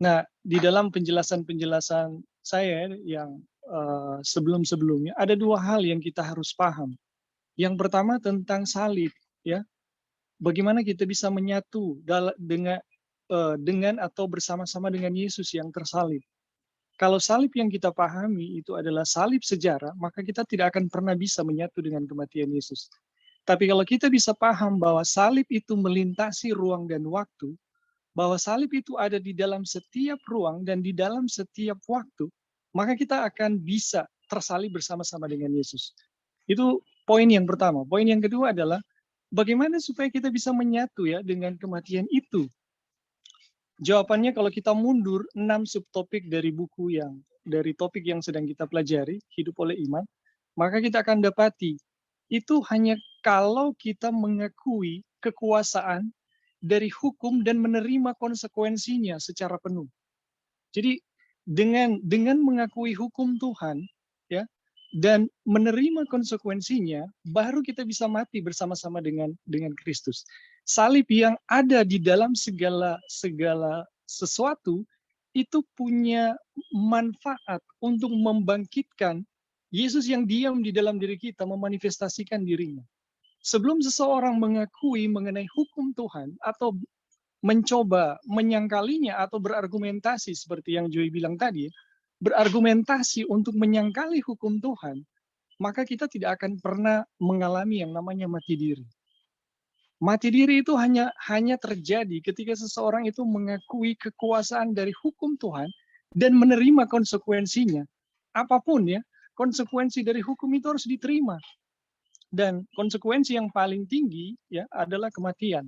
Nah, di dalam penjelasan-penjelasan saya yang sebelum-sebelumnya, ada dua hal yang kita harus paham. Yang pertama tentang salib, ya. Bagaimana kita bisa menyatu dengan atau bersama-sama dengan Yesus yang tersalib. Kalau salib yang kita pahami itu adalah salib sejarah, maka kita tidak akan pernah bisa menyatu dengan kematian Yesus. Tapi kalau kita bisa paham bahwa salib itu melintasi ruang dan waktu, bahwa salib itu ada di dalam setiap ruang dan di dalam setiap waktu, maka kita akan bisa tersalib bersama-sama dengan Yesus. Itu poin yang pertama. Poin yang kedua adalah bagaimana supaya kita bisa menyatu ya dengan kematian itu. Jawabannya kalau kita mundur 6 subtopik dari buku dari topik yang sedang kita pelajari, Hidup oleh Iman, maka kita akan dapati itu hanya kalau kita mengakui kekuasaan dari hukum dan menerima konsekuensinya secara penuh. Jadi dengan mengakui hukum Tuhan ya dan menerima konsekuensinya, baru kita bisa mati bersama-sama dengan Kristus. Salib yang ada di dalam segala sesuatu itu punya manfaat untuk membangkitkan Yesus yang diam di dalam diri kita, memanifestasikan dirinya. Sebelum seseorang mengakui mengenai hukum Tuhan atau mencoba menyangkalinya atau berargumentasi seperti yang Joy bilang tadi, berargumentasi untuk menyangkali hukum Tuhan, maka kita tidak akan pernah mengalami yang namanya mati diri. Mati diri itu hanya terjadi ketika seseorang itu mengakui kekuasaan dari hukum Tuhan dan menerima konsekuensinya. Apapun ya, konsekuensi dari hukum itu harus diterima. Dan konsekuensi yang paling tinggi ya adalah kematian.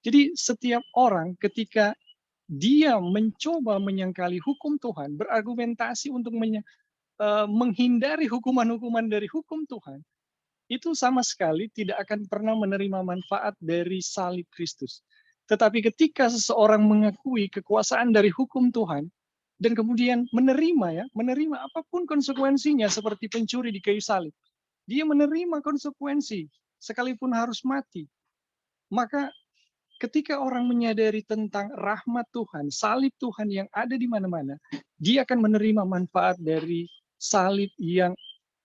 Jadi setiap orang ketika dia mencoba menyangkali hukum Tuhan, berargumentasi untuk menghindari hukuman-hukuman dari hukum Tuhan, itu sama sekali tidak akan pernah menerima manfaat dari salib Kristus. Tetapi ketika seseorang mengakui kekuasaan dari hukum Tuhan, dan kemudian menerima apapun konsekuensinya seperti pencuri di kayu salib, dia menerima konsekuensi sekalipun harus mati. Maka ketika orang menyadari tentang rahmat Tuhan, salib Tuhan yang ada di mana-mana, dia akan menerima manfaat dari salib yang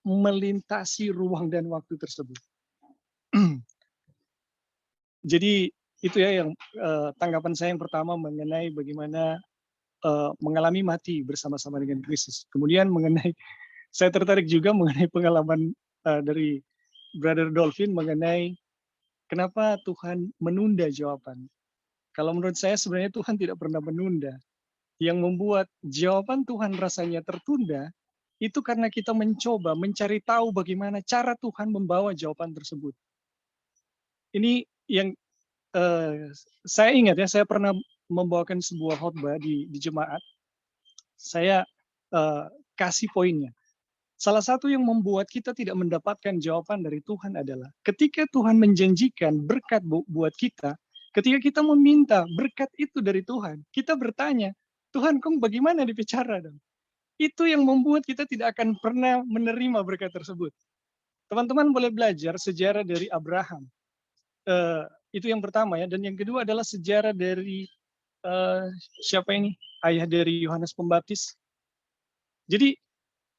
melintasi ruang dan waktu tersebut. Jadi itu ya yang tanggapan saya yang pertama mengenai bagaimana mengalami mati bersama-sama dengan Kristus. Kemudian mengenai, saya tertarik juga mengenai pengalaman dari Brother Dolphin mengenai kenapa Tuhan menunda jawaban. Kalau menurut saya sebenarnya Tuhan tidak pernah menunda. Yang membuat jawaban Tuhan rasanya tertunda, itu karena kita mencoba mencari tahu bagaimana cara Tuhan membawa jawaban tersebut. Ini yang saya ingat ya, saya pernah membawakan sebuah khotbah di jemaat. Saya kasih poinnya. Salah satu yang membuat kita tidak mendapatkan jawaban dari Tuhan adalah ketika Tuhan menjanjikan berkat buat kita, ketika kita meminta berkat itu dari Tuhan, kita bertanya, Tuhan, kong bagaimana dibicara dong? Itu yang membuat kita tidak akan pernah menerima berkat tersebut. Teman-teman boleh belajar sejarah dari Abraham. Itu yang pertama ya, dan yang kedua adalah sejarah dari siapa ini? Ayah dari Yohanes Pembaptis. Jadi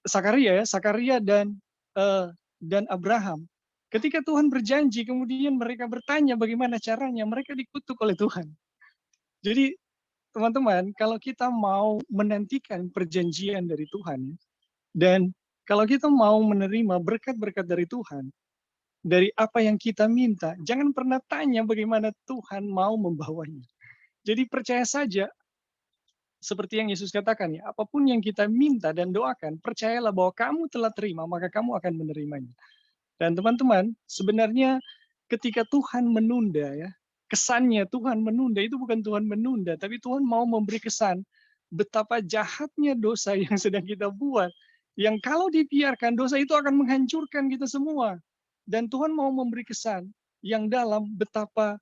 Sakaria dan Abraham. Ketika Tuhan berjanji, kemudian mereka bertanya bagaimana caranya, mereka dikutuk oleh Tuhan. Jadi teman-teman, kalau kita mau menantikan perjanjian dari Tuhan, dan kalau kita mau menerima berkat-berkat dari Tuhan, dari apa yang kita minta, jangan pernah tanya bagaimana Tuhan mau membawanya. Jadi percaya saja, seperti yang Yesus katakan ya, apapun yang kita minta dan doakan, percayalah bahwa kamu telah terima, maka kamu akan menerimanya. Dan teman-teman, sebenarnya ketika Tuhan menunda ya, kesannya Tuhan menunda itu bukan Tuhan menunda, tapi Tuhan mau memberi kesan betapa jahatnya dosa yang sedang kita buat. Yang kalau dibiarkan, dosa itu akan menghancurkan kita semua. Dan Tuhan mau memberi kesan yang dalam betapa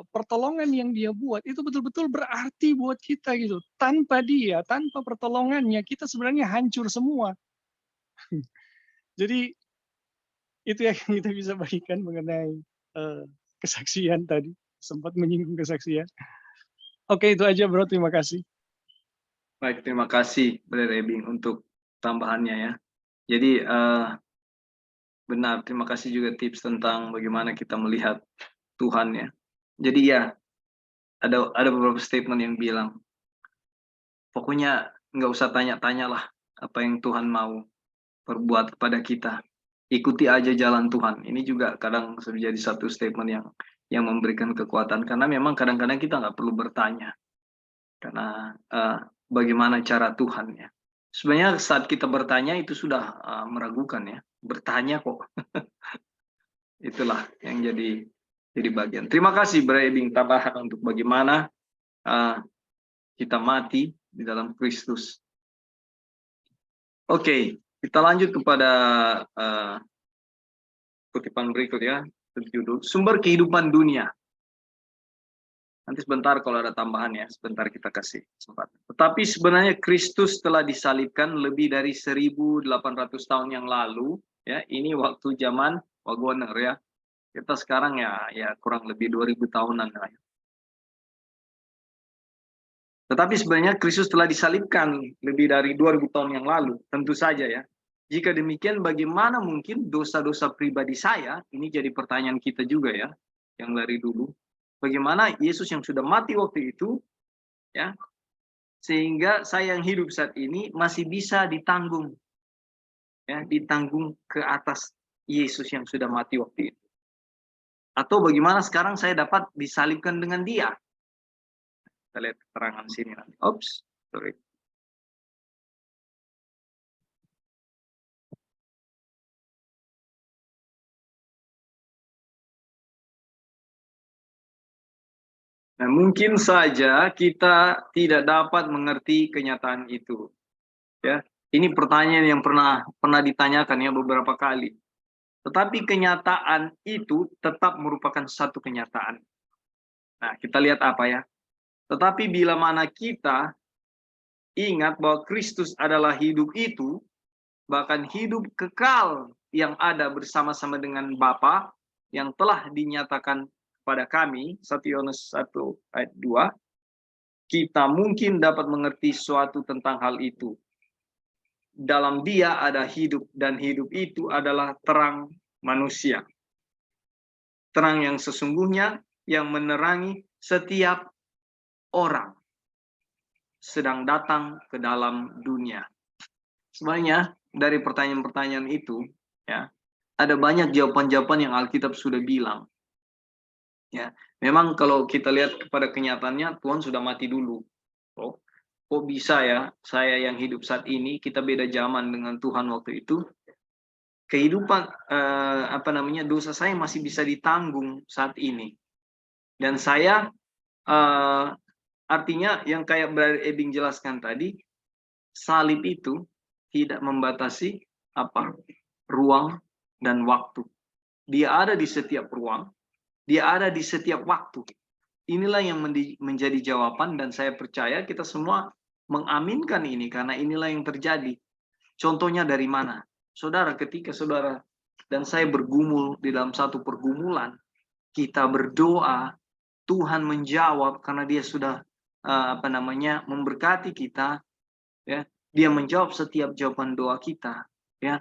pertolongan yang dia buat itu betul-betul berarti buat kita gitu. Tanpa dia, tanpa pertolongannya, kita sebenarnya hancur semua. Jadi itu yang kita bisa bagikan mengenai kesaksian tadi. Sempat menyinggung kesaksian. Oke, itu aja bro, terima kasih.
Baik, terima kasih Brother Ebing untuk tambahannya ya. Jadi benar, terima kasih juga tips tentang bagaimana kita melihat Tuhan ya. Jadi ya, ada beberapa statement yang bilang, pokoknya nggak usah tanya-tanya lah apa yang Tuhan mau perbuat kepada kita. Ikuti aja jalan Tuhan. Ini juga kadang menjadi satu statement yang memberikan kekuatan. Karena memang kadang-kadang kita nggak perlu bertanya. Karena bagaimana cara Tuhan ya. Sebenarnya saat kita bertanya itu sudah meragukan ya. Bertanya kok. Itulah yang jadi bagian. Terima kasih Brother Ebing tambahan untuk bagaimana kita mati di dalam Kristus. Oke, kita lanjut kepada kutipan berikut ya. Berjudul Sumber Kehidupan Dunia. Nanti sebentar kalau ada tambahan ya, sebentar kita kasih kesempatan. Tetapi sebenarnya Kristus telah disalibkan lebih dari 1.800 tahun yang lalu. Ya, ini waktu zaman Wagoner ya. Kita sekarang ya kurang lebih 2000 tahunan lah. Tetapi sebenarnya Kristus telah disalibkan lebih dari 2000 tahun yang lalu. Tentu saja ya. Jika demikian bagaimana mungkin dosa-dosa pribadi saya, ini jadi pertanyaan kita juga ya, yang dari dulu. Bagaimana Yesus yang sudah mati waktu itu, ya, sehingga saya yang hidup saat ini masih bisa ditanggung, ya, ditanggung ke atas Yesus yang sudah mati waktu itu. Atau bagaimana sekarang saya dapat disalibkan dengan dia? Kita lihat keterangan sini nanti. Oops, sorry. Nah, mungkin saja kita tidak dapat mengerti kenyataan itu. Ya, ini pertanyaan yang pernah ditanyakan ya beberapa kali. Tetapi kenyataan itu tetap merupakan satu kenyataan. Nah, kita lihat apa ya? Tetapi bila mana kita ingat bahwa Kristus adalah hidup itu, bahkan hidup kekal yang ada bersama-sama dengan Bapa yang telah dinyatakan pada kami, 1 Yohanes 1 ayat 2, kita mungkin dapat mengerti suatu tentang hal itu. Dalam Dia ada hidup, dan hidup itu adalah terang manusia. Terang yang sesungguhnya yang menerangi setiap orang sedang datang ke dalam dunia. Sebenarnya dari pertanyaan-pertanyaan itu, ya, ada banyak jawaban-jawaban yang Alkitab sudah bilang. Ya, memang kalau kita lihat kepada kenyataannya, Tuhan sudah mati dulu. Oh, kok bisa ya saya yang hidup saat ini, kita beda zaman dengan Tuhan waktu itu. Kehidupan dosa saya masih bisa ditanggung saat ini. Dan saya artinya yang kayak Brother Ebing jelaskan tadi, salib itu tidak membatasi ruang dan waktu. Dia ada di setiap ruang, dia ada di setiap waktu. Inilah yang menjadi jawaban, dan saya percaya kita semua mengaminkan ini karena inilah yang terjadi. Contohnya dari mana? Saudara, ketika saudara dan saya bergumul di dalam satu pergumulan, kita berdoa, Tuhan menjawab karena Dia sudah memberkati kita, ya. Dia menjawab setiap jawaban doa kita, ya.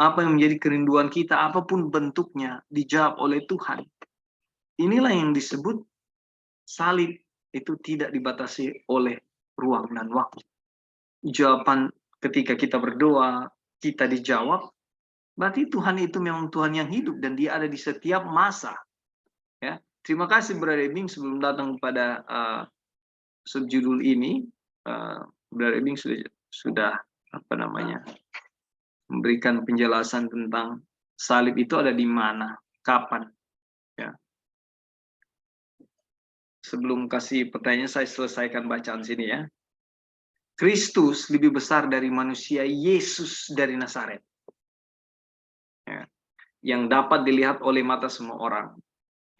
Apa yang menjadi kerinduan kita, apapun bentuknya, dijawab oleh Tuhan. Inilah yang disebut salib itu tidak dibatasi oleh ruang dan waktu. Jawaban ketika kita berdoa, kita dijawab, berarti Tuhan itu memang Tuhan yang hidup dan Dia ada di setiap masa. Ya, terima kasih Brother Ebing sebelum datang pada subjudul ini, Brother Ebing sudah memberikan penjelasan tentang salib itu ada di mana, kapan. Ya. Sebelum kasih pertanyaan, saya selesaikan bacaan sini ya. Kristus lebih besar dari manusia, Yesus dari Nazaret. Ya. Yang dapat dilihat oleh mata semua orang.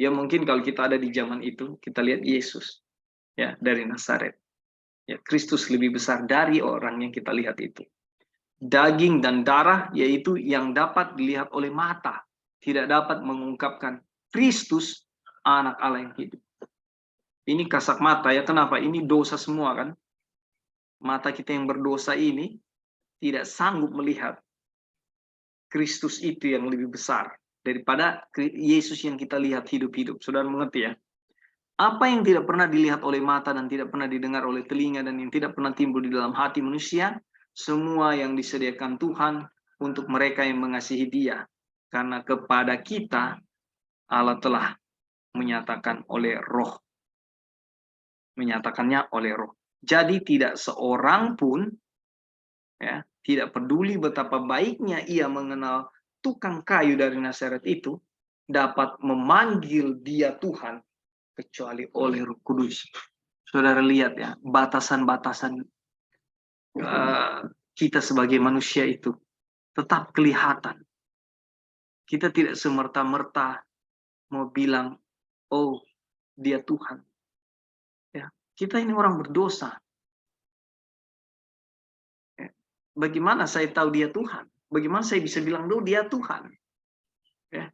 Ya mungkin kalau kita ada di zaman itu, kita lihat Yesus, ya, dari Nazaret. Ya, Kristus lebih besar dari orang yang kita lihat itu. Daging dan darah, yaitu yang dapat dilihat oleh mata, tidak dapat mengungkapkan Kristus, anak Allah yang hidup. Ini kasat mata ya, kenapa? Ini dosa semua kan? Mata kita yang berdosa ini tidak sanggup melihat Kristus itu yang lebih besar daripada Yesus yang kita lihat hidup-hidup. Saudara mengerti ya? Apa yang tidak pernah dilihat oleh mata dan tidak pernah didengar oleh telinga dan yang tidak pernah timbul di dalam hati manusia, semua yang disediakan Tuhan untuk mereka yang mengasihi Dia. Karena kepada kita Allah telah menyatakan oleh Roh. Menyatakannya oleh Roh. Jadi tidak seorang pun, ya, tidak peduli betapa baiknya ia mengenal tukang kayu dari Nazaret itu, dapat memanggil Dia Tuhan kecuali oleh Roh Kudus. Saudara lihat ya, batasan-batasan kita sebagai manusia itu tetap kelihatan. Kita tidak semerta-merta mau bilang, oh Dia Tuhan. Ya, kita ini orang berdosa. Ya, bagaimana saya tahu Dia Tuhan? Bagaimana saya bisa bilang, oh Dia Tuhan? Ya,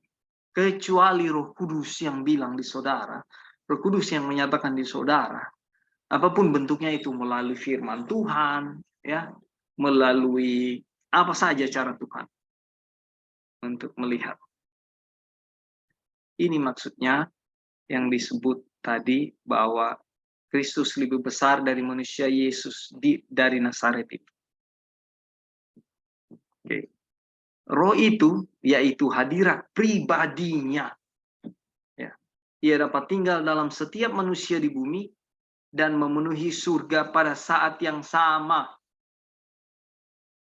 kecuali Roh Kudus yang bilang di saudara, Roh Kudus yang menyatakan di saudara, apapun bentuknya itu, melalui firman Tuhan, ya, melalui apa saja cara Tuhan untuk melihat. Ini maksudnya yang disebut tadi bahwa Kristus lebih besar dari manusia, Yesus dari Nazaret itu. Oke. Roh itu yaitu hadirat pribadinya. Ya. Ia dapat tinggal dalam setiap manusia di bumi dan memenuhi surga pada saat yang sama.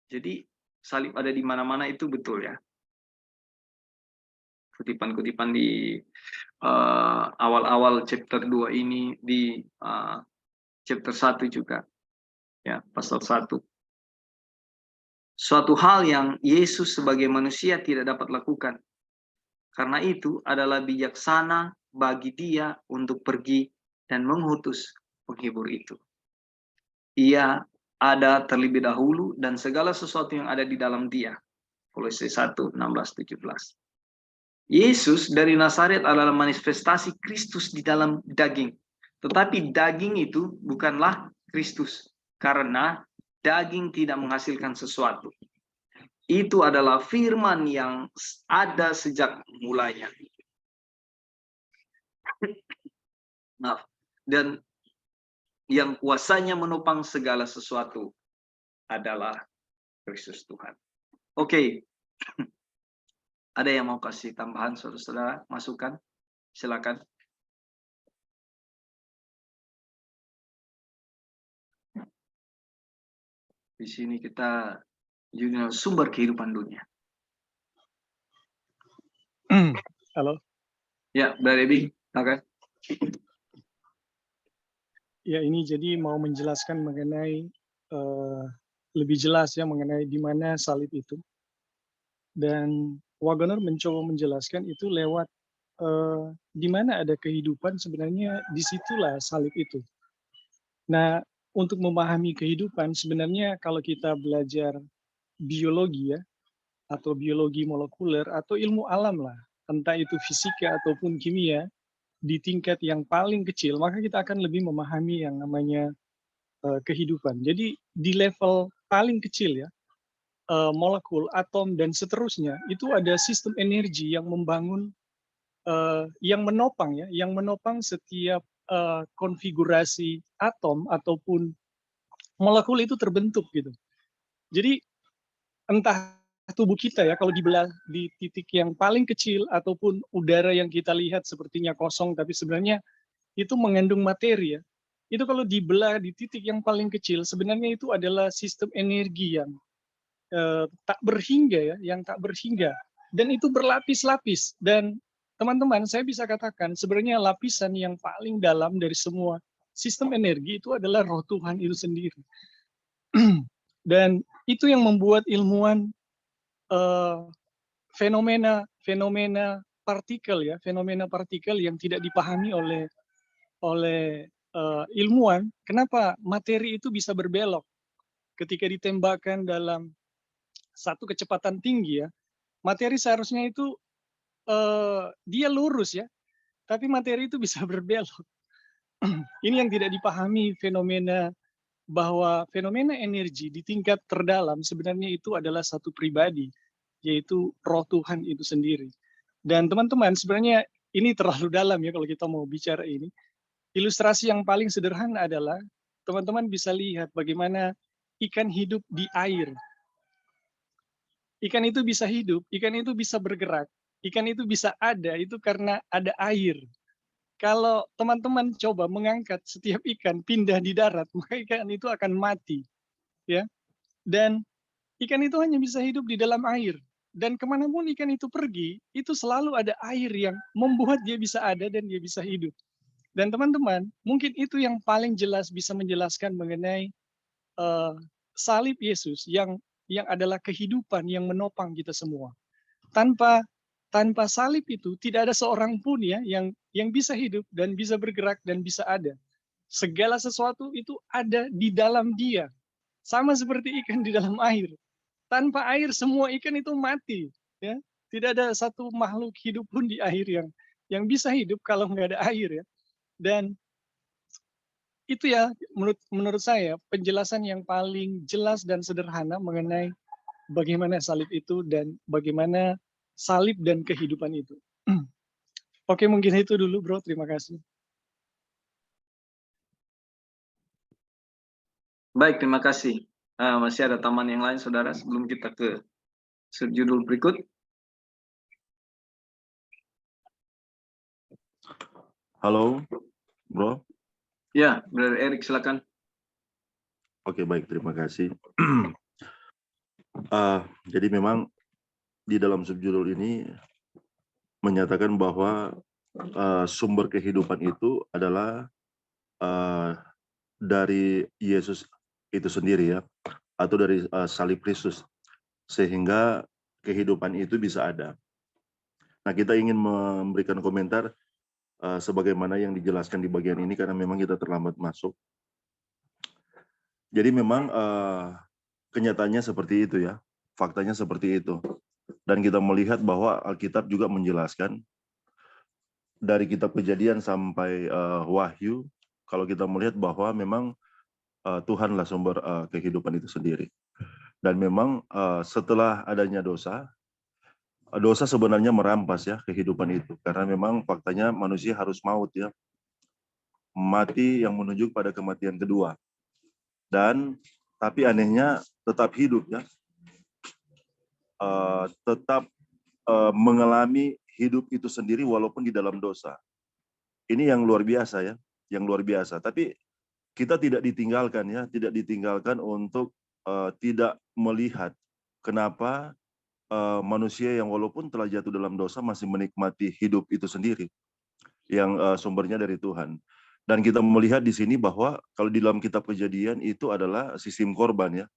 Jadi salib ada di mana-mana itu betul ya. Kutipan-kutipan di awal-awal chapter 2 ini, di chapter 1 juga, ya, pasal 1. Suatu hal yang Yesus sebagai manusia tidak dapat lakukan. Karena itu adalah bijaksana bagi dia untuk pergi dan mengutus penghibur itu. Ia ada terlebih dahulu dan segala sesuatu yang ada di dalam dia. Kolose 1, 16, 17. Yesus dari Nazaret adalah manifestasi Kristus di dalam daging. Tetapi daging itu bukanlah Kristus. Karena daging tidak menghasilkan sesuatu. Itu adalah firman yang ada sejak mulanya. Maaf. Dan yang kuasanya menopang segala sesuatu adalah Kristus Tuhan. Oke. Ada yang mau kasih tambahan, saudara-saudara? Masukan? Silakan. Di sini kita juga sumber kehidupan dunia.
Halo.
Ya, Brother Ebi. Oke.
Ya, ini jadi mau menjelaskan mengenai lebih jelas ya mengenai di mana salib itu. Dan Wagoner mencoba menjelaskan itu lewat di mana ada kehidupan, sebenarnya disitulah salib itu. Nah, untuk memahami kehidupan, sebenarnya kalau kita belajar biologi ya, atau biologi molekuler, atau ilmu alam lah, entah itu fisika ataupun kimia, di tingkat yang paling kecil, maka kita akan lebih memahami yang namanya kehidupan. Jadi di level paling kecil ya, molekul, atom, dan seterusnya, itu ada sistem energi yang membangun, yang menopang setiap konfigurasi atom ataupun molekul itu terbentuk gitu. Jadi entah tubuh kita ya, kalau dibelah di titik yang paling kecil ataupun udara yang kita lihat sepertinya kosong, tapi sebenarnya itu mengandung materi ya. Itu kalau dibelah di titik yang paling kecil, sebenarnya itu adalah sistem energi yang tak berhingga ya, yang tak berhingga. Dan itu berlapis-lapis. Dan teman-teman, saya bisa katakan sebenarnya lapisan yang paling dalam dari semua sistem energi itu adalah Roh Tuhan itu sendiri. Dan itu yang membuat ilmuwan fenomena partikel ya, fenomena partikel yang tidak dipahami oleh ilmuwan, kenapa materi itu bisa berbelok ketika ditembakkan dalam satu kecepatan tinggi ya. Materi seharusnya itu dia lurus ya, tapi materi itu bisa berbelok. Ini yang tidak dipahami, fenomena bahwa fenomena energi di tingkat terdalam sebenarnya itu adalah satu pribadi, yaitu Roh Tuhan itu sendiri. Dan teman-teman, sebenarnya ini terlalu dalam ya kalau kita mau bicara ini. Ilustrasi yang paling sederhana adalah teman-teman bisa lihat bagaimana ikan hidup di air. Ikan itu bisa hidup, ikan itu bisa bergerak, ikan itu bisa ada, itu karena ada air. Kalau teman-teman coba mengangkat setiap ikan pindah di darat, maka ikan itu akan mati. Ya. Dan ikan itu hanya bisa hidup di dalam air. Dan kemanapun ikan itu pergi, itu selalu ada air yang membuat dia bisa ada dan dia bisa hidup. Dan teman-teman, mungkin itu yang paling jelas bisa menjelaskan mengenai salib Yesus yang adalah kehidupan yang menopang kita semua. Tanpa salib itu tidak ada seorang pun ya yang bisa hidup dan bisa bergerak dan bisa ada. Segala sesuatu itu ada di dalam dia. Sama seperti ikan di dalam air. Tanpa air semua ikan itu mati. Ya, tidak ada satu makhluk hidup pun di air yang bisa hidup kalau nggak ada air ya. Dan itu ya menurut saya penjelasan yang paling jelas dan sederhana mengenai bagaimana salib itu dan bagaimana salib dan kehidupan itu. Oke, mungkin itu dulu bro, terima kasih.
Baik, terima kasih. Masih ada tambahan yang lain, saudara, sebelum kita ke subjudul berikut?
Halo, bro.
Ya, Brother Erik, silakan.
Oke, baik, terima kasih. Jadi memang di dalam subjudul ini menyatakan bahwa sumber kehidupan itu adalah dari Yesus itu sendiri ya, atau dari salib Kristus, sehingga kehidupan itu bisa ada. Nah, kita ingin memberikan komentar sebagaimana yang dijelaskan di bagian ini karena memang kita terlambat masuk. Jadi memang kenyataannya seperti itu ya, faktanya seperti itu. Dan kita melihat bahwa Alkitab juga menjelaskan dari kitab Kejadian sampai Wahyu, kalau kita melihat bahwa memang Tuhanlah sumber kehidupan itu sendiri. Dan memang setelah adanya dosa sebenarnya merampas ya kehidupan itu. Karena memang faktanya manusia harus maut ya. Mati yang menuju pada kematian kedua. Dan tapi anehnya tetap hidup ya. Tetap mengalami hidup itu sendiri walaupun di dalam dosa. Ini yang luar biasa ya, yang luar biasa. Tapi kita tidak ditinggalkan ya, tidak ditinggalkan untuk tidak melihat kenapa manusia yang walaupun telah jatuh dalam dosa masih menikmati hidup itu sendiri yang sumbernya dari Tuhan. Dan kita melihat di sini bahwa kalau di dalam kitab Kejadian itu adalah sistem korban ya.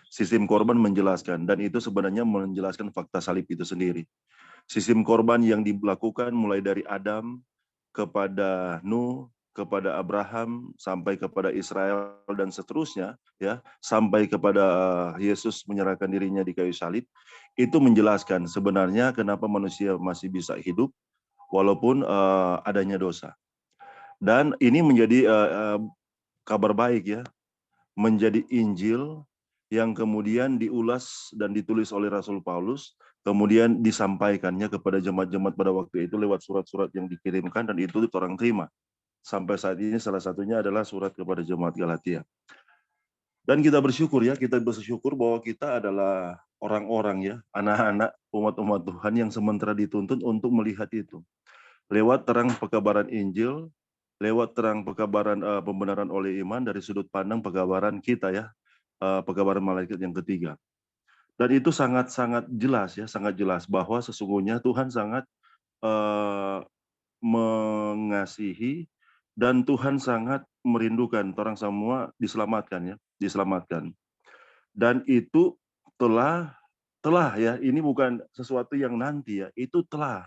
Sistem korban menjelaskan, dan itu sebenarnya menjelaskan fakta salib itu sendiri. Sistem korban yang dilakukan mulai dari Adam kepada Nuh, kepada Abraham, sampai kepada Israel dan seterusnya, ya, sampai kepada Yesus menyerahkan dirinya di kayu salib, itu menjelaskan sebenarnya kenapa manusia masih bisa hidup walaupun adanya dosa. Dan ini menjadi kabar baik ya, menjadi Injil yang kemudian diulas dan ditulis oleh Rasul Paulus, kemudian disampaikannya kepada jemaat-jemaat pada waktu itu lewat surat-surat yang dikirimkan, dan itu orang terima. Sampai saat ini salah satunya adalah surat kepada jemaat Galatia. Dan kita bersyukur ya, kita bersyukur bahwa kita adalah orang-orang ya, anak-anak umat-umat Tuhan yang sementara dituntun untuk melihat itu. Lewat terang pekabaran Injil, lewat terang pekabaran pembenaran oleh iman dari sudut pandang pekabaran kita ya, pekabaran malaikat yang ketiga. Dan itu sangat-sangat jelas ya, sangat jelas bahwa sesungguhnya Tuhan sangat mengasihi dan Tuhan sangat merindukan orang semua diselamatkan ya, diselamatkan. Dan itu telah ya, ini bukan sesuatu yang nanti ya, itu telah.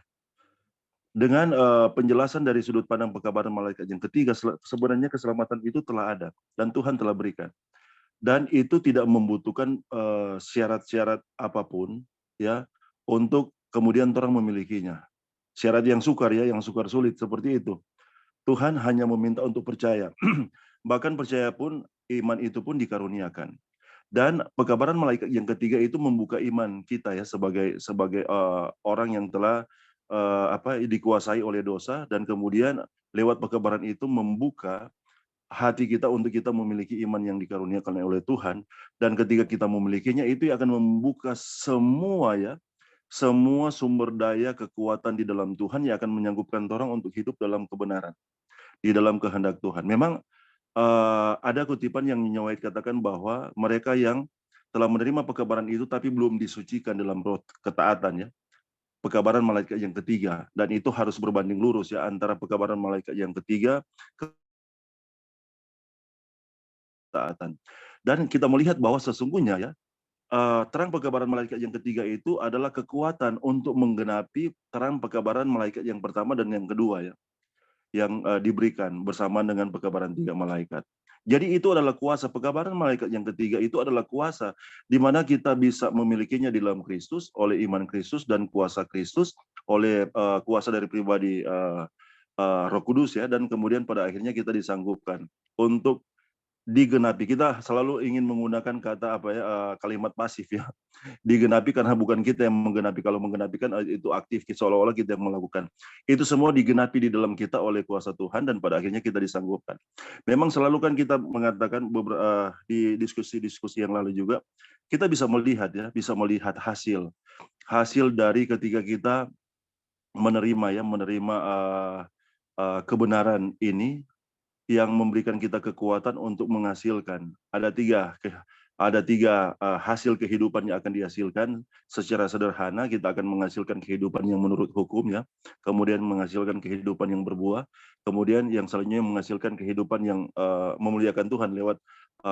Dengan penjelasan dari sudut pandang pekabaran malaikat yang ketiga, sebenarnya keselamatan itu telah ada dan Tuhan telah berikan. Dan itu tidak membutuhkan syarat-syarat apapun ya untuk kemudian orang memilikinya. Syarat yang sukar ya, yang sukar sulit seperti itu. Tuhan hanya meminta untuk percaya. Bahkan percaya pun, iman itu pun dikaruniakan. Dan pekabaran malaikat yang ketiga itu membuka iman kita ya sebagai orang yang telah dikuasai oleh dosa, dan kemudian lewat pekabaran itu membuka hati kita untuk kita memiliki iman yang dikaruniakan oleh Tuhan. Dan ketika kita memilikinya, itu akan membuka semua ya, semua sumber daya kekuatan di dalam Tuhan yang akan menyanggupkan orang untuk hidup dalam kebenaran, di dalam kehendak Tuhan. Memang ada kutipan yang Nyonya White katakan bahwa mereka yang telah menerima pekabaran itu tapi belum disucikan dalam roh ketaatan ya, pekabaran malaikat yang ketiga, dan itu harus berbanding lurus ya antara pekabaran malaikat yang ketiga ketaatan. Dan kita melihat bahwa sesungguhnya ya, terang pekabaran malaikat yang ketiga itu adalah kekuatan untuk menggenapi terang pekabaran malaikat yang pertama dan yang kedua ya, yang diberikan bersamaan dengan pekabaran tiga malaikat. Jadi itu adalah kuasa, pekabaran malaikat yang ketiga itu adalah kuasa di mana kita bisa memilikinya di dalam Kristus, oleh iman Kristus, dan kuasa Kristus oleh kuasa dari pribadi Roh Kudus ya, dan kemudian pada akhirnya kita disanggupkan untuk digenapi. Kita selalu ingin menggunakan kata kalimat pasif ya, digenapi, karena bukan kita yang menggenapi. Kalau menggenapi kan itu aktif, seolah-olah kita yang melakukan. Itu semua digenapi di dalam kita oleh kuasa Tuhan, dan pada akhirnya kita disanggupkan. Memang selalu kan kita mengatakan di diskusi-diskusi yang lalu juga, kita bisa melihat ya, bisa melihat hasil dari ketika kita menerima kebenaran ini yang memberikan kita kekuatan untuk menghasilkan. Ada tiga Ada 3 hasil kehidupan yang akan dihasilkan. Secara sederhana kita akan menghasilkan kehidupan yang menurut hukum ya, kemudian menghasilkan kehidupan yang berbuah, kemudian yang selanjutnya menghasilkan kehidupan yang memuliakan Tuhan lewat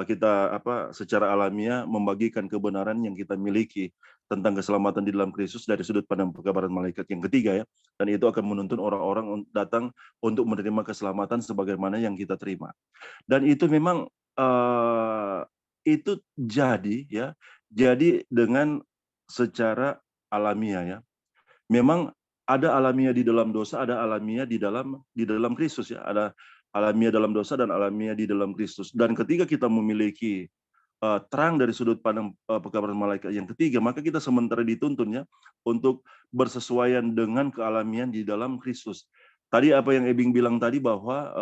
kita secara alamiah membagikan kebenaran yang kita miliki tentang keselamatan di dalam Kristus dari sudut pandang pekabaran malaikat yang ketiga ya. Dan itu akan menuntun orang-orang datang untuk menerima keselamatan sebagaimana yang kita terima. Dan itu memang itu jadi dengan secara alamiah ya. Memang ada alamiah di dalam dosa, ada alamiah di dalam Kristus ya. Ada alamiah dalam dosa dan alamiah di dalam Kristus. Dan ketika kita memiliki terang dari sudut pandang pekabaran malaikat yang ketiga, maka kita sementara dituntun ya untuk bersesuaian dengan kealamian di dalam Kristus. Tadi apa yang Ebing bilang tadi bahwa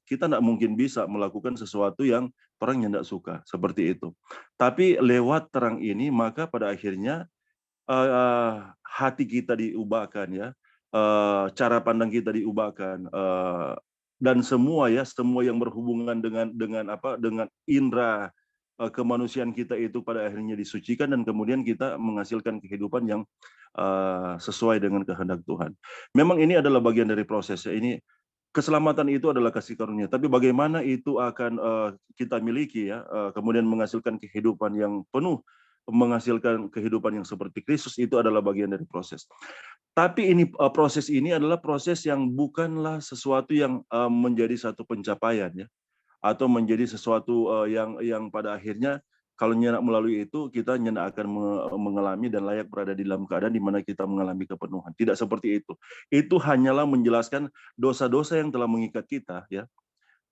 kita tidak mungkin bisa melakukan sesuatu yang orang yang tidak suka, seperti itu. Tapi lewat terang ini, maka pada akhirnya hati kita diubahkan ya, cara pandang kita diubahkan, dan semua yang berhubungan dengan indera kemanusiaan kita itu pada akhirnya disucikan dan kemudian kita menghasilkan kehidupan yang sesuai dengan kehendak Tuhan. Memang ini adalah bagian dari prosesnya. Ini keselamatan itu adalah kasih karunia, tapi bagaimana itu akan kita miliki ya, kemudian menghasilkan kehidupan yang penuh, menghasilkan kehidupan yang seperti Kristus, itu adalah bagian dari proses. Tapi ini proses ini adalah proses yang bukanlah sesuatu yang menjadi satu pencapaian ya, atau menjadi sesuatu yang pada akhirnya kalau nyenak melalui itu kita nyenak akan mengalami dan layak berada di dalam keadaan di mana kita mengalami kepenuhan. Tidak seperti itu. Itu hanyalah menjelaskan dosa-dosa yang telah mengikat kita ya.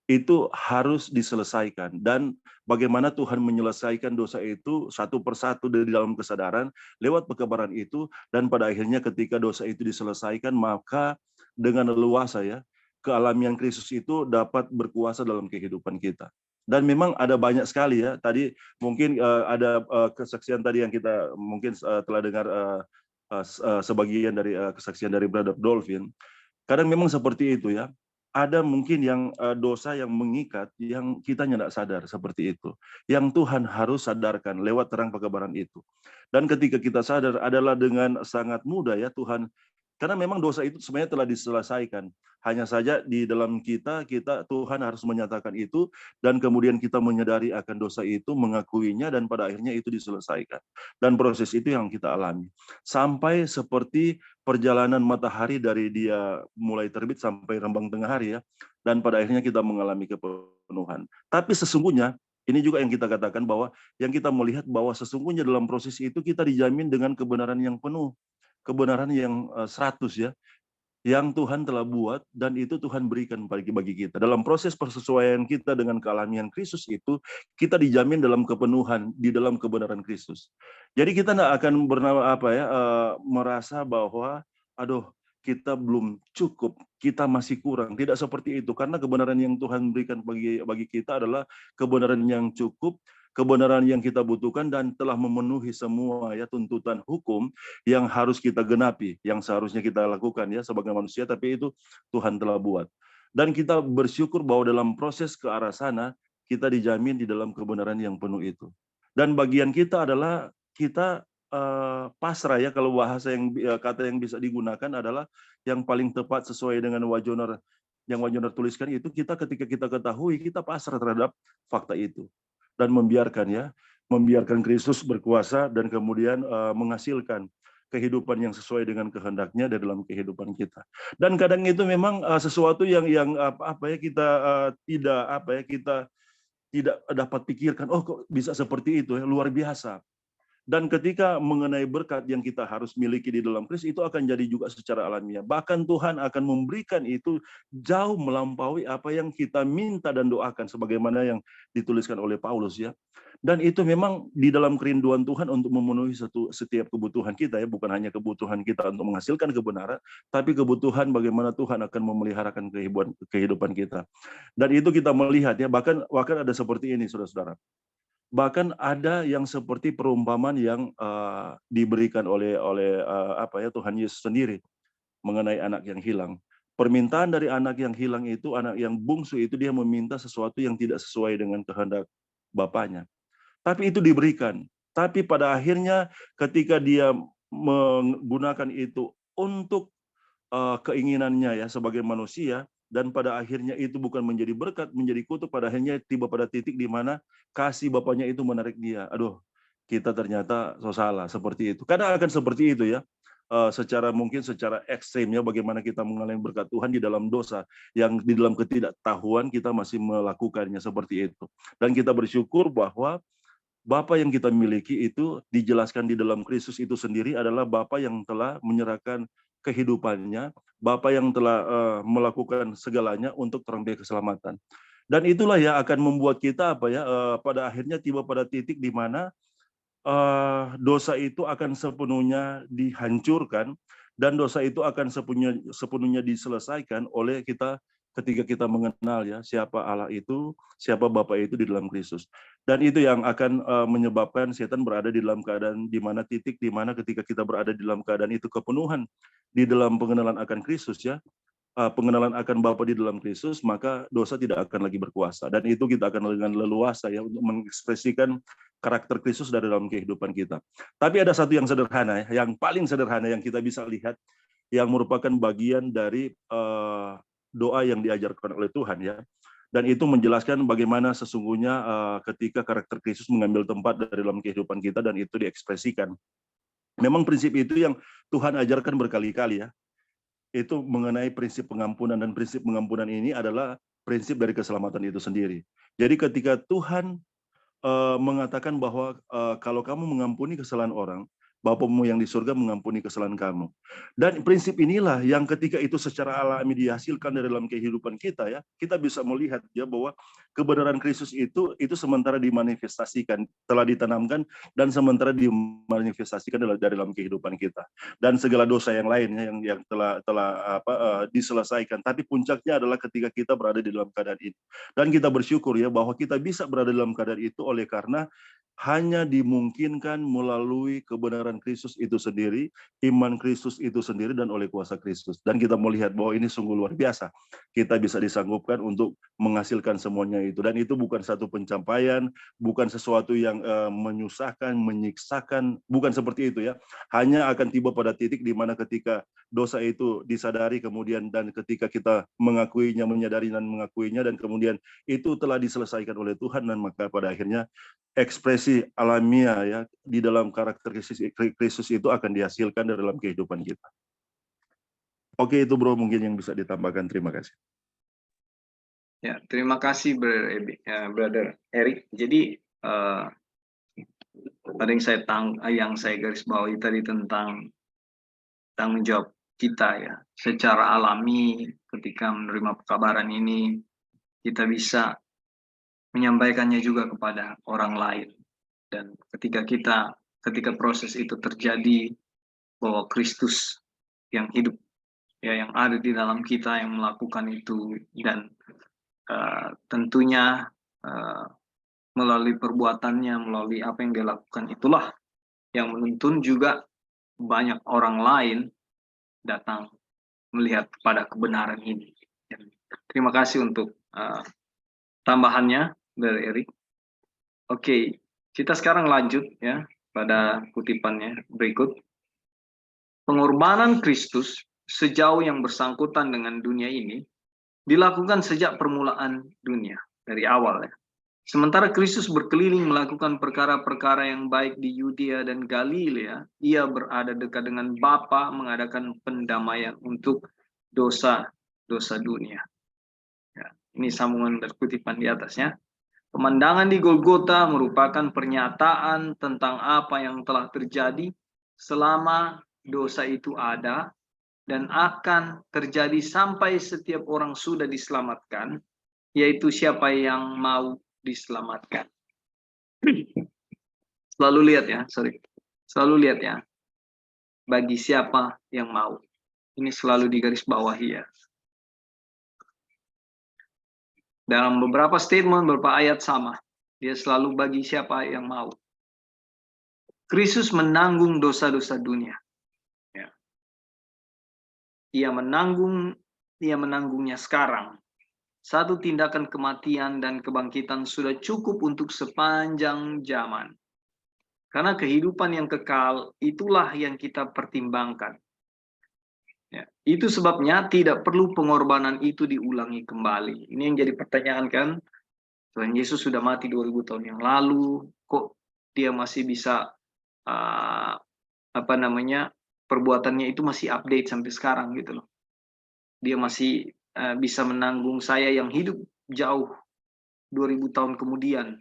Itu harus diselesaikan dan bagaimana Tuhan menyelesaikan dosa itu satu persatu dari dalam kesadaran lewat pekabaran itu, dan pada akhirnya ketika dosa itu diselesaikan maka dengan leluasa ya kealamian Kristus itu dapat berkuasa dalam kehidupan kita. Dan memang ada banyak sekali ya. Tadi mungkin ada kesaksian tadi yang kita mungkin telah dengar sebagian dari kesaksian dari Brother Dolphin. Kadang memang seperti itu ya. Ada mungkin yang dosa yang mengikat yang kita tidak sadar seperti itu. Yang Tuhan harus sadarkan lewat terang pekabaran itu. Dan ketika kita sadar adalah dengan sangat mudah ya Tuhan, karena memang dosa itu sebenarnya telah diselesaikan. Hanya saja di dalam kita Tuhan harus menyatakan itu dan kemudian kita menyadari akan dosa itu, mengakuinya dan pada akhirnya itu diselesaikan. Dan proses itu yang kita alami. Sampai seperti perjalanan matahari dari dia mulai terbit sampai rembang tengah hari ya. Dan pada akhirnya kita mengalami kepenuhan. Tapi sesungguhnya ini juga yang kita katakan bahwa yang kita melihat bahwa sesungguhnya dalam proses itu kita dijamin dengan kebenaran yang penuh. Kebenaran yang 100 ya, yang Tuhan telah buat dan itu Tuhan berikan bagi kita. Dalam proses persesuaian kita dengan kealamian Kristus itu, kita dijamin dalam kepenuhan di dalam kebenaran Kristus. Jadi kita tidak akan merasa bahwa aduh kita belum cukup, kita masih kurang. Tidak seperti itu, karena kebenaran yang Tuhan berikan bagi kita adalah kebenaran yang cukup, kebenaran yang kita butuhkan dan telah memenuhi semua ya tuntutan hukum yang harus kita genapi, yang seharusnya kita lakukan ya sebagai manusia, tapi itu Tuhan telah buat. Dan kita bersyukur bahwa dalam proses ke arah sana kita dijamin di dalam kebenaran yang penuh itu. Dan bagian kita adalah kita pasrah ya, kalau bahasa kata yang bisa digunakan adalah yang paling tepat sesuai dengan Wajoner yang Wajoner tuliskan itu, kita ketika kita ketahui kita pasrah terhadap fakta itu. Dan membiarkan Kristus berkuasa dan kemudian menghasilkan kehidupan yang sesuai dengan kehendaknya di dalam kehidupan kita. Dan kadang itu memang sesuatu yang kita tidak dapat pikirkan. Oh kok bisa seperti itu ya, luar biasa. Dan ketika mengenai berkat yang kita harus miliki di dalam Kristus, itu akan jadi juga secara alamiah. Bahkan Tuhan akan memberikan itu jauh melampaui apa yang kita minta dan doakan, sebagaimana yang dituliskan oleh Paulus ya. Dan itu memang di dalam kerinduan Tuhan untuk memenuhi setiap kebutuhan kita ya, bukan hanya kebutuhan kita untuk menghasilkan kebenaran, tapi kebutuhan bagaimana Tuhan akan memeliharakan kehidupan kita. Dan itu kita melihat ya, bahkan ada seperti ini saudara-saudara. Bahkan ada yang seperti perumpamaan yang diberikan oleh Tuhan Yesus sendiri mengenai anak yang hilang. Permintaan dari anak yang hilang itu, anak yang bungsu itu, dia meminta sesuatu yang tidak sesuai dengan kehendak bapaknya. Tapi itu diberikan. Tapi pada akhirnya ketika dia menggunakan itu untuk keinginannya ya sebagai manusia, dan pada akhirnya itu bukan menjadi berkat, menjadi kutuk, pada akhirnya tiba pada titik di mana kasih bapaknya itu menarik dia. Aduh, kita ternyata salah seperti itu. Kadang akan seperti itu ya. Mungkin secara ekstrimnya bagaimana kita mengalami berkat Tuhan di dalam dosa yang di dalam ketidaktahuan kita masih melakukannya seperti itu. Dan kita bersyukur bahwa Bapa yang kita miliki itu dijelaskan di dalam Kristus itu sendiri adalah Bapa yang telah menyerahkan kehidupannya, Bapa yang telah melakukan segalanya untuk terangkai keselamatan. Dan itulah yang akan membuat kita pada akhirnya tiba pada titik di mana dosa itu akan sepenuhnya dihancurkan, dan dosa itu akan sepenuhnya diselesaikan oleh kita ketika kita mengenal ya siapa Allah itu, siapa Bapa itu di dalam Kristus. Dan itu yang akan menyebabkan setan berada di dalam keadaan di mana titik di mana ketika kita berada di dalam keadaan itu kepenuhan di dalam pengenalan akan Kristus ya, pengenalan akan Bapa di dalam Kristus, maka dosa tidak akan lagi berkuasa. Dan itu kita akan dengan leluasa ya untuk mengekspresikan karakter Kristus dari dalam kehidupan kita. Tapi ada satu yang sederhana, yang paling sederhana yang kita bisa lihat, yang merupakan bagian dari doa yang diajarkan oleh Tuhan ya. Dan itu menjelaskan bagaimana sesungguhnya ketika karakter Kristus mengambil tempat dari dalam kehidupan kita dan itu diekspresikan. Memang prinsip itu yang Tuhan ajarkan berkali-kali ya. Itu mengenai prinsip pengampunan, dan prinsip pengampunan ini adalah prinsip dari keselamatan itu sendiri. Jadi ketika Tuhan mengatakan bahwa kalau kamu mengampuni kesalahan orang, Bapamu yang di surga mengampuni kesalahan kamu. Dan prinsip inilah yang ketika itu secara alami dihasilkan dari dalam kehidupan kita ya, kita bisa melihat ya bahwa kebenaran Kristus itu sementara dimanifestasikan, telah ditanamkan dan sementara dimanifestasikan dari dalam kehidupan kita. Dan segala dosa yang lainnya yang telah diselesaikan. Tapi puncaknya adalah ketika kita berada di dalam keadaan ini. Dan kita bersyukur ya bahwa kita bisa berada dalam keadaan itu oleh karena hanya dimungkinkan melalui kebenaran Kristus itu sendiri, iman Kristus itu sendiri, dan oleh kuasa Kristus. Dan kita melihat bahwa ini sungguh luar biasa. Kita bisa disanggupkan untuk menghasilkan semuanya itu. Dan itu bukan satu pencapaian, bukan sesuatu yang menyusahkan, menyiksakan, bukan seperti itu ya. Hanya akan tiba pada titik di mana ketika dosa itu disadari kemudian, dan ketika kita mengakuinya, menyadari dan mengakuinya, dan kemudian itu telah diselesaikan oleh Tuhan, dan maka pada akhirnya ekspresi alamiah ya di dalam karakter Kristus itu akan dihasilkan dari dalam kehidupan kita. Oke, itu bro mungkin yang bisa ditambahkan. Terima kasih.
Ya, terima kasih Brother Eric. Jadi ada yang saya garis bawahi tadi tentang tanggung jawab kita ya, secara alami ketika menerima pekabaran ini kita bisa menyampaikannya juga kepada orang lain. Dan ketika proses itu terjadi, bahwa Kristus yang hidup ya, yang ada di dalam kita yang melakukan itu, dan tentunya melalui perbuatannya, melalui apa yang dia lakukan, itulah yang menuntun juga banyak orang lain datang melihat pada kebenaran ini. Terima kasih untuk tambahannya dari Eric. Oke, kita sekarang lanjut ya pada kutipannya berikut. Pengorbanan Kristus sejauh yang bersangkutan dengan dunia ini dilakukan sejak permulaan dunia, dari awal ya. Sementara Kristus berkeliling melakukan perkara-perkara yang baik di Yudea dan Galilea, ia berada dekat dengan Bapa mengadakan pendamaian untuk dosa-dosa dunia. Ya, ini sambungan dari kutipan di atasnya. Pemandangan di Golgota merupakan pernyataan tentang apa yang telah terjadi selama dosa itu ada dan akan terjadi sampai setiap orang sudah diselamatkan, yaitu siapa yang mau diselamatkan. Selalu lihat ya, bagi siapa yang mau. Ini selalu digarisbawahi ya. Dalam beberapa statement, beberapa ayat sama. Dia selalu bagi siapa yang mau. Kristus menanggung dosa-dosa dunia. Ya. Ia menanggungnya sekarang. satu tindakan kematian dan kebangkitan sudah cukup untuk sepanjang zaman. Karena kehidupan yang kekal itulah yang kita pertimbangkan. Ya, itu sebabnya tidak perlu pengorbanan itu diulangi kembali. Ini yang jadi pertanyaan kan, Tuhan Yesus sudah mati 2000 tahun yang lalu, kok dia masih bisa perbuatannya itu masih update sampai sekarang gitu loh. Dia masih bisa menanggung saya yang hidup jauh 2000 tahun kemudian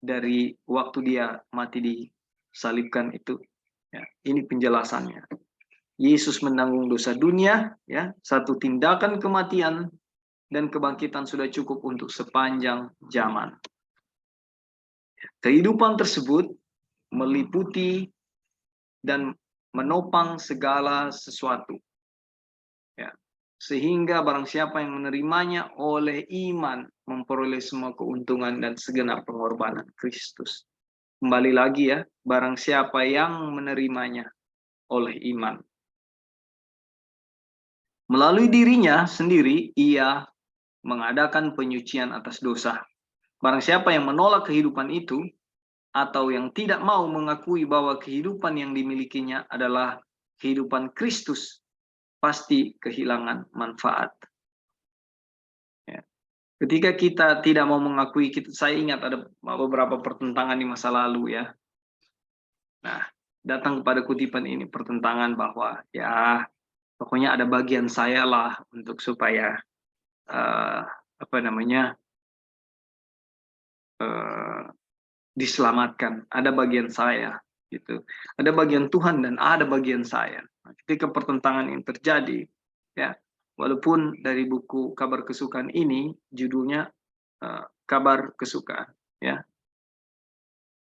dari waktu dia mati disalibkan itu. Ya, ini penjelasannya. Yesus menanggung dosa dunia, ya, satu tindakan kematian dan kebangkitan sudah cukup untuk sepanjang zaman. Kehidupan tersebut meliputi dan menopang segala sesuatu. Ya. Sehingga barang siapa yang menerimanya oleh iman memperoleh semua keuntungan dan segenap pengorbanan Kristus. Kembali lagi ya, barang siapa yang menerimanya oleh iman. Melalui dirinya sendiri, ia mengadakan penyucian atas dosa. Barang siapa yang menolak kehidupan itu, atau yang tidak mau mengakui bahwa kehidupan yang dimilikinya adalah kehidupan Kristus, pasti kehilangan manfaat. Ya. Ketika kita tidak mau mengakui, saya ingat ada beberapa pertentangan di masa lalu ya. Nah, datang kepada kutipan ini pertentangan bahwa ya pokoknya ada bagian saya lah untuk supaya diselamatkan. Ada bagian saya gitu. Ada bagian Tuhan dan ada bagian saya. Nah, ketika pertentangan ini terjadi, ya, walaupun dari buku Kabar Kesukaan ini judulnya Kabar Kesukaan, ya.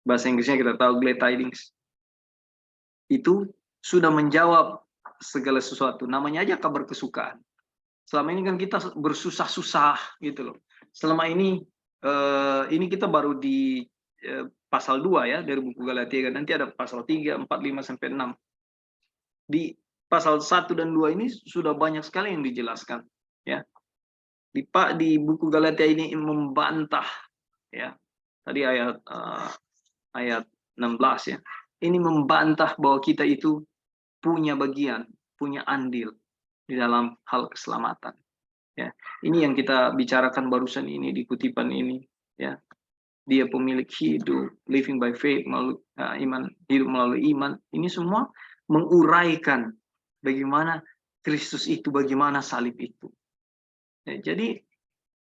Bahasa Inggrisnya kita tahu Glad Tidings. Itu sudah menjawab segala sesuatu. Namanya aja kabar kesukaan. Selama ini kan kita bersusah-susah gitu loh. Selama ini kita baru di pasal 2 ya dari buku Galatia. Nanti ada pasal 3, 4, 5 sampai 6. Di pasal 1 dan 2 ini sudah banyak sekali yang dijelaskan ya. Di buku Galatia ini membantah ya. Tadi ayat 16 ya. Ini membantah bahwa kita itu punya bagian, punya andil di dalam hal keselamatan. Ya, ini yang kita bicarakan barusan ini di kutipan ini. Ya, dia pemilik hidup, living by faith, melalui iman, hidup melalui iman. Ini semua menguraikan bagaimana Kristus itu, bagaimana salib itu. Ya,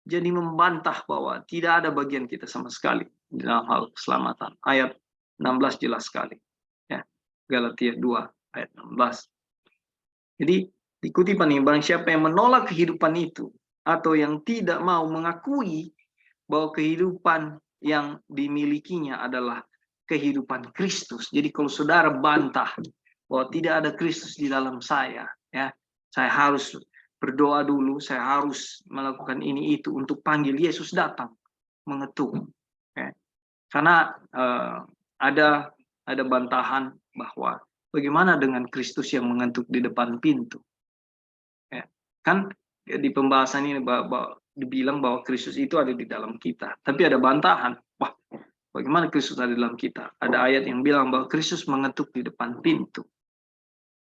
jadi membantah bahwa tidak ada bagian kita sama sekali di dalam hal keselamatan. Ayat 16 jelas sekali. Ya, Galatia 2 ayat 16. Jadi di kutipan ini, barang siapa yang menolak kehidupan itu atau yang tidak mau mengakui bahwa kehidupan yang dimilikinya adalah kehidupan Kristus. Jadi kalau saudara bantah bahwa tidak ada Kristus di dalam saya, ya, saya harus berdoa dulu, saya harus melakukan ini itu untuk panggil Yesus datang mengetuk. Ya. Karena ada bantahan bahwa bagaimana dengan Kristus yang mengetuk di depan pintu? Ya, kan di pembahasan ini dibilang bahwa Kristus itu ada di dalam kita. Tapi ada bantahan. Wah, bagaimana Kristus ada di dalam kita? Ada ayat yang bilang bahwa Kristus mengetuk di depan pintu.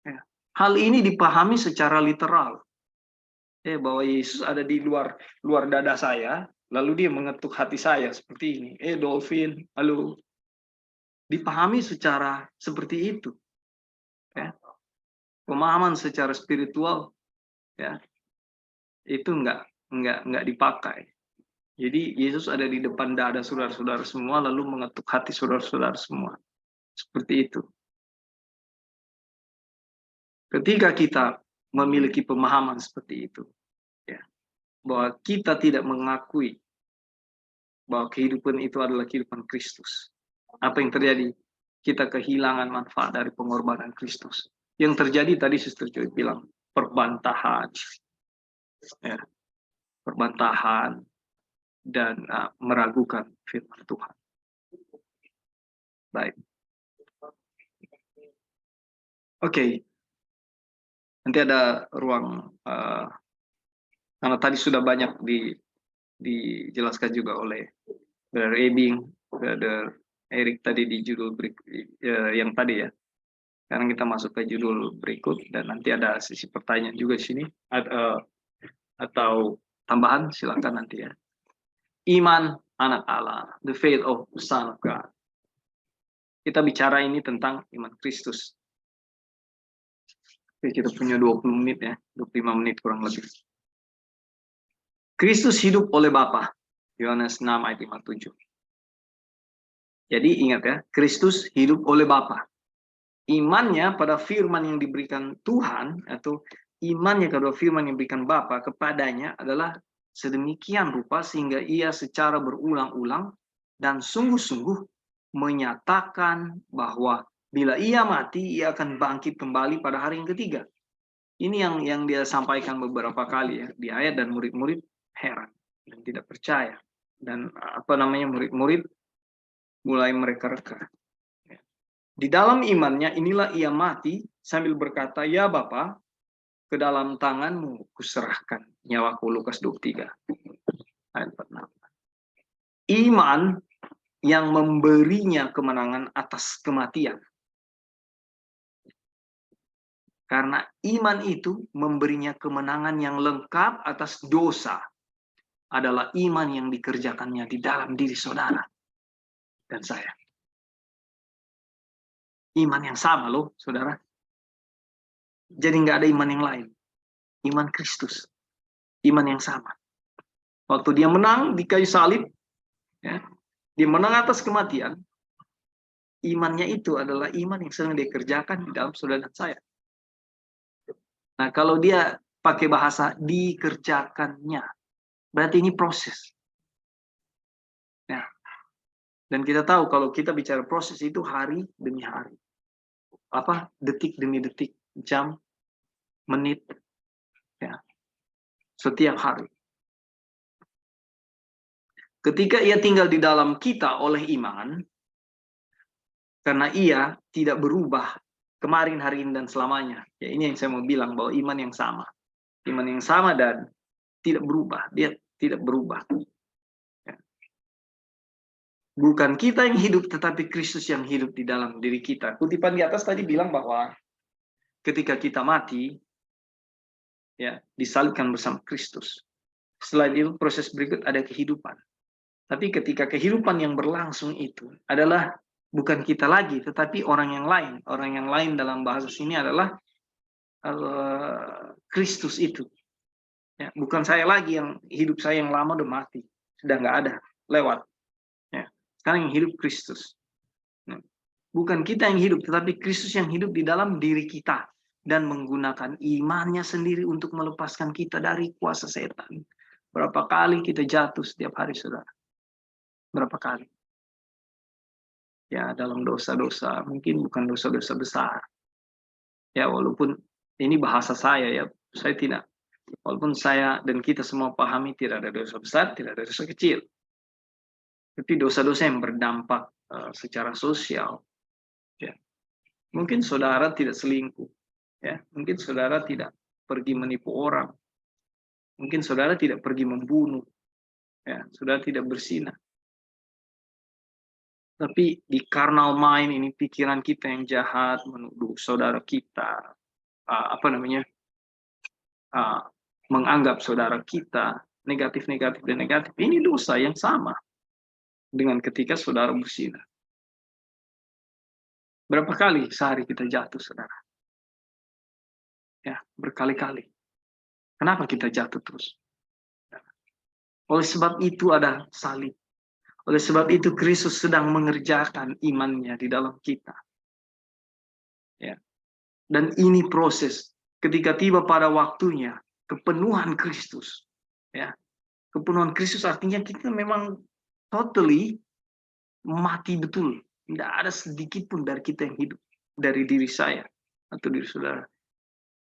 Ya. Hal ini dipahami secara literal. Bahwa Yesus ada di luar dada saya, lalu dia mengetuk hati saya seperti ini. Dolphin, halo. Dipahami secara seperti itu. Ya. Pemahaman secara spiritual, ya, itu enggak dipakai. Jadi Yesus ada di depan dada saudara-saudara semua, lalu mengetuk hati saudara-saudara semua. Seperti itu. Ketika kita memiliki pemahaman seperti itu, ya, bahwa kita tidak mengakui bahwa kehidupan itu adalah kehidupan Kristus. Apa yang terjadi? Kita kehilangan manfaat dari pengorbanan Kristus. Yang terjadi tadi Sister Joy bilang, perbantahan. Ya, perbantahan dan meragukan firman Tuhan. Baik. Oke. Nanti ada ruang karena tadi sudah banyak dijelaskan juga oleh Brother Ebing, Brother Erik tadi di judul yang tadi ya. Sekarang kita masuk ke judul berikut dan nanti ada sesi pertanyaan juga di sini atau tambahan, silakan nanti ya. Iman anak Allah, the faith of the Son of God. Kita bicara ini tentang iman Kristus. Oke, kita punya 20 menit ya, 25 menit kurang lebih. Kristus hidup oleh Bapa. Yohanes 6 ayat 57. Jadi ingat ya, Kristus hidup oleh Bapa. Imannya pada firman yang diberikan Tuhan atau imannya kepada firman yang diberikan Bapa kepadanya adalah sedemikian rupa sehingga ia secara berulang-ulang dan sungguh-sungguh menyatakan bahwa bila ia mati ia akan bangkit kembali pada hari yang ketiga. Ini yang dia sampaikan beberapa kali ya di ayat, dan murid-murid heran dan tidak percaya, dan murid-murid mulai mereka-reka. Di dalam imannya inilah ia mati sambil berkata, "Ya Bapa, ke dalam tanganmu kuserahkan nyawaku." Lukas 23 ayat 46. Iman yang memberinya kemenangan atas kematian. Karena iman itu memberinya kemenangan yang lengkap atas dosa, adalah iman yang dikerjakannya di dalam diri saudara dan saya. Iman yang sama loh, saudara. Jadi nggak ada iman yang lain. Iman Kristus. Iman yang sama. Waktu dia menang di kayu salib, ya, dia menang atas kematian, imannya itu adalah iman yang sedang dia kerjakan di dalam saudara dan saya. Nah, kalau dia pakai bahasa dikerjakannya, berarti ini proses. Nah, dan kita tahu kalau kita bicara proses itu hari demi hari. Detik demi detik, jam, menit, ya, setiap hari. Ketika ia tinggal di dalam kita oleh iman, karena ia tidak berubah kemarin, hari ini, dan selamanya. Ya, ini yang saya mau bilang, bahwa iman yang sama. Iman yang sama dan tidak berubah. Dia tidak berubah. Ya. Bukan kita yang hidup, tetapi Kristus yang hidup di dalam diri kita. Kutipan di atas tadi bilang bahwa ketika kita mati, ya, disalibkan bersama Kristus. Setelah itu proses berikut ada kehidupan. Tapi ketika kehidupan yang berlangsung itu adalah bukan kita lagi, tetapi orang yang lain. Orang yang lain dalam bahasa sini adalah Kristus itu. Ya, bukan saya lagi, yang hidup saya yang lama udah mati, sudah nggak ada, lewat. Ya, sekarang yang hidup Kristus. Nah, bukan kita yang hidup, tetapi Kristus yang hidup di dalam diri kita dan menggunakan imannya sendiri untuk melepaskan kita dari kuasa setan. Berapa kali kita jatuh setiap hari, saudara? Berapa kali? Ya, dalam dosa-dosa, mungkin bukan dosa-dosa besar. Ya, walaupun ini bahasa saya ya, saya tidak, walaupun saya dan kita semua pahami tidak ada dosa besar, tidak ada dosa kecil. Tapi dosa-dosa yang berdampak secara sosial. Ya. Mungkin saudara tidak selingkuh. Ya, mungkin saudara tidak pergi menipu orang. Mungkin saudara tidak pergi membunuh. Ya, saudara tidak berzina. Tapi di carnal mind ini, pikiran kita yang jahat menuduh saudara kita, menganggap saudara kita negatif. Ini dosa yang sama dengan ketika saudara berzina. Berapa kali sehari kita jatuh, saudara? Ya, berkali-kali. Kenapa kita jatuh terus? Oleh sebab itu ada salib. Oleh sebab itu Kristus sedang mengerjakan imannya di dalam kita. Ya. Dan ini proses. Ketika tiba pada waktunya, kepenuhan Kristus. Ya. Kepenuhan Kristus artinya kita memang totally mati betul. Tidak ada sedikit pun dari kita yang hidup. Dari diri saya atau diri saudara.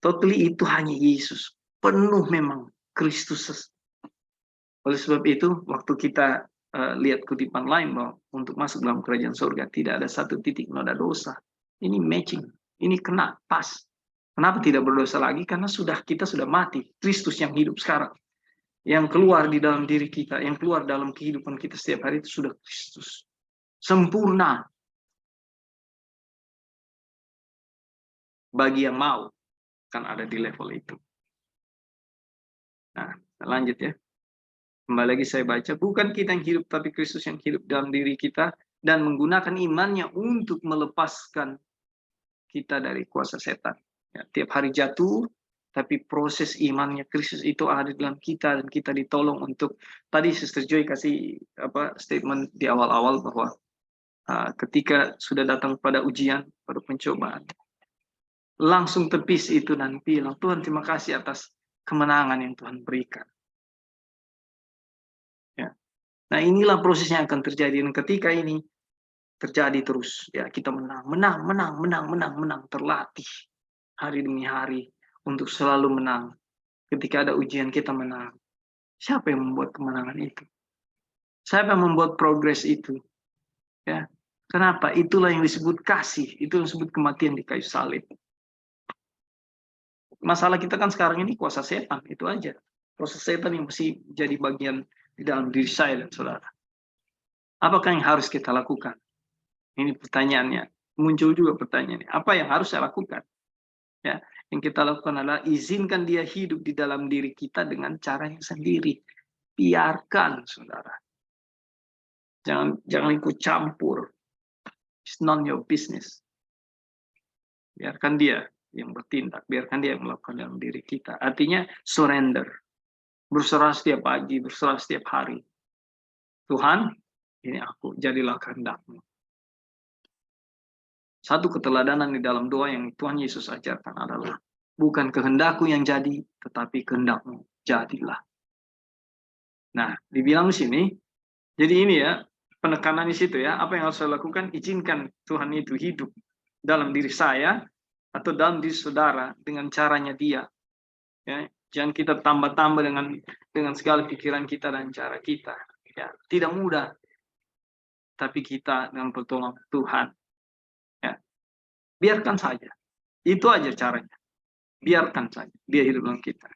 Totally itu hanya Yesus. Penuh memang Kristus. Oleh sebab itu, waktu kita lihat kutipan lain bahwa untuk masuk dalam kerajaan surga tidak ada satu titik noda dosa. Ini matching, ini kena pas. Kenapa tidak berdosa lagi? Karena kita sudah mati. Kristus yang hidup sekarang. yang keluar di dalam diri kita, yang keluar dalam kehidupan kita setiap hari itu sudah Kristus. Sempurna. Bagi yang mau, kan ada di level itu. Nah, lanjut ya. Kembali lagi saya baca, bukan kita yang hidup, tapi Kristus yang hidup dalam diri kita, dan menggunakan imannya untuk melepaskan kita dari kuasa setan. Ya, tiap hari jatuh, tapi proses imannya Kristus itu ada dalam kita, dan kita ditolong untuk, tadi Sister Joy kasih statement di awal-awal bahwa ketika sudah datang pada ujian, pada pencobaan, langsung tepis itu dan bilang, Tuhan terima kasih atas kemenangan yang Tuhan berikan. Ya. Nah inilah prosesnya akan terjadi, dan ketika ini terjadi terus, ya kita menang, terlatih hari demi hari untuk selalu menang. Ketika ada ujian kita menang. Siapa yang membuat kemenangan itu? Siapa yang membuat progres itu? Ya, kenapa? Itulah yang disebut kasih, itu yang disebut kematian di kayu salib. Masalah kita kan sekarang ini kuasa setan, itu aja. Proses setan yang mesti jadi bagian di dalam diri saya dan saudara. Apakah yang harus kita lakukan? Ini pertanyaannya. Muncul juga pertanyaannya. Apa yang harus saya lakukan? Ya, yang kita lakukan adalah izinkan dia hidup di dalam diri kita dengan caranya sendiri. Biarkan, saudara. Jangan ikut campur. It's not your business. Biarkan dia yang bertindak. Biarkan dia yang melakukan dalam diri kita. Artinya surrender. Berserah setiap pagi, berserah setiap hari. Tuhan, ini aku, jadilah kehendak-Mu. Satu keteladanan di dalam doa yang Tuhan Yesus ajarkan adalah, bukan kehendakku yang jadi, tetapi kehendak-Mu jadilah. Nah, dibilang di sini, jadi ini ya, penekanan di situ ya, apa yang harus saya lakukan? Izinkan Tuhan itu hidup dalam diri saya, atau dalam diri saudara, dengan caranya dia. Ya, jangan kita tambah-tambah dengan segala pikiran kita dan cara kita. Ya, tidak mudah. Tapi kita dengan pertolongan Tuhan. Ya, biarkan saja. Itu aja caranya. Biarkan saja. Dia hidup dalam kita.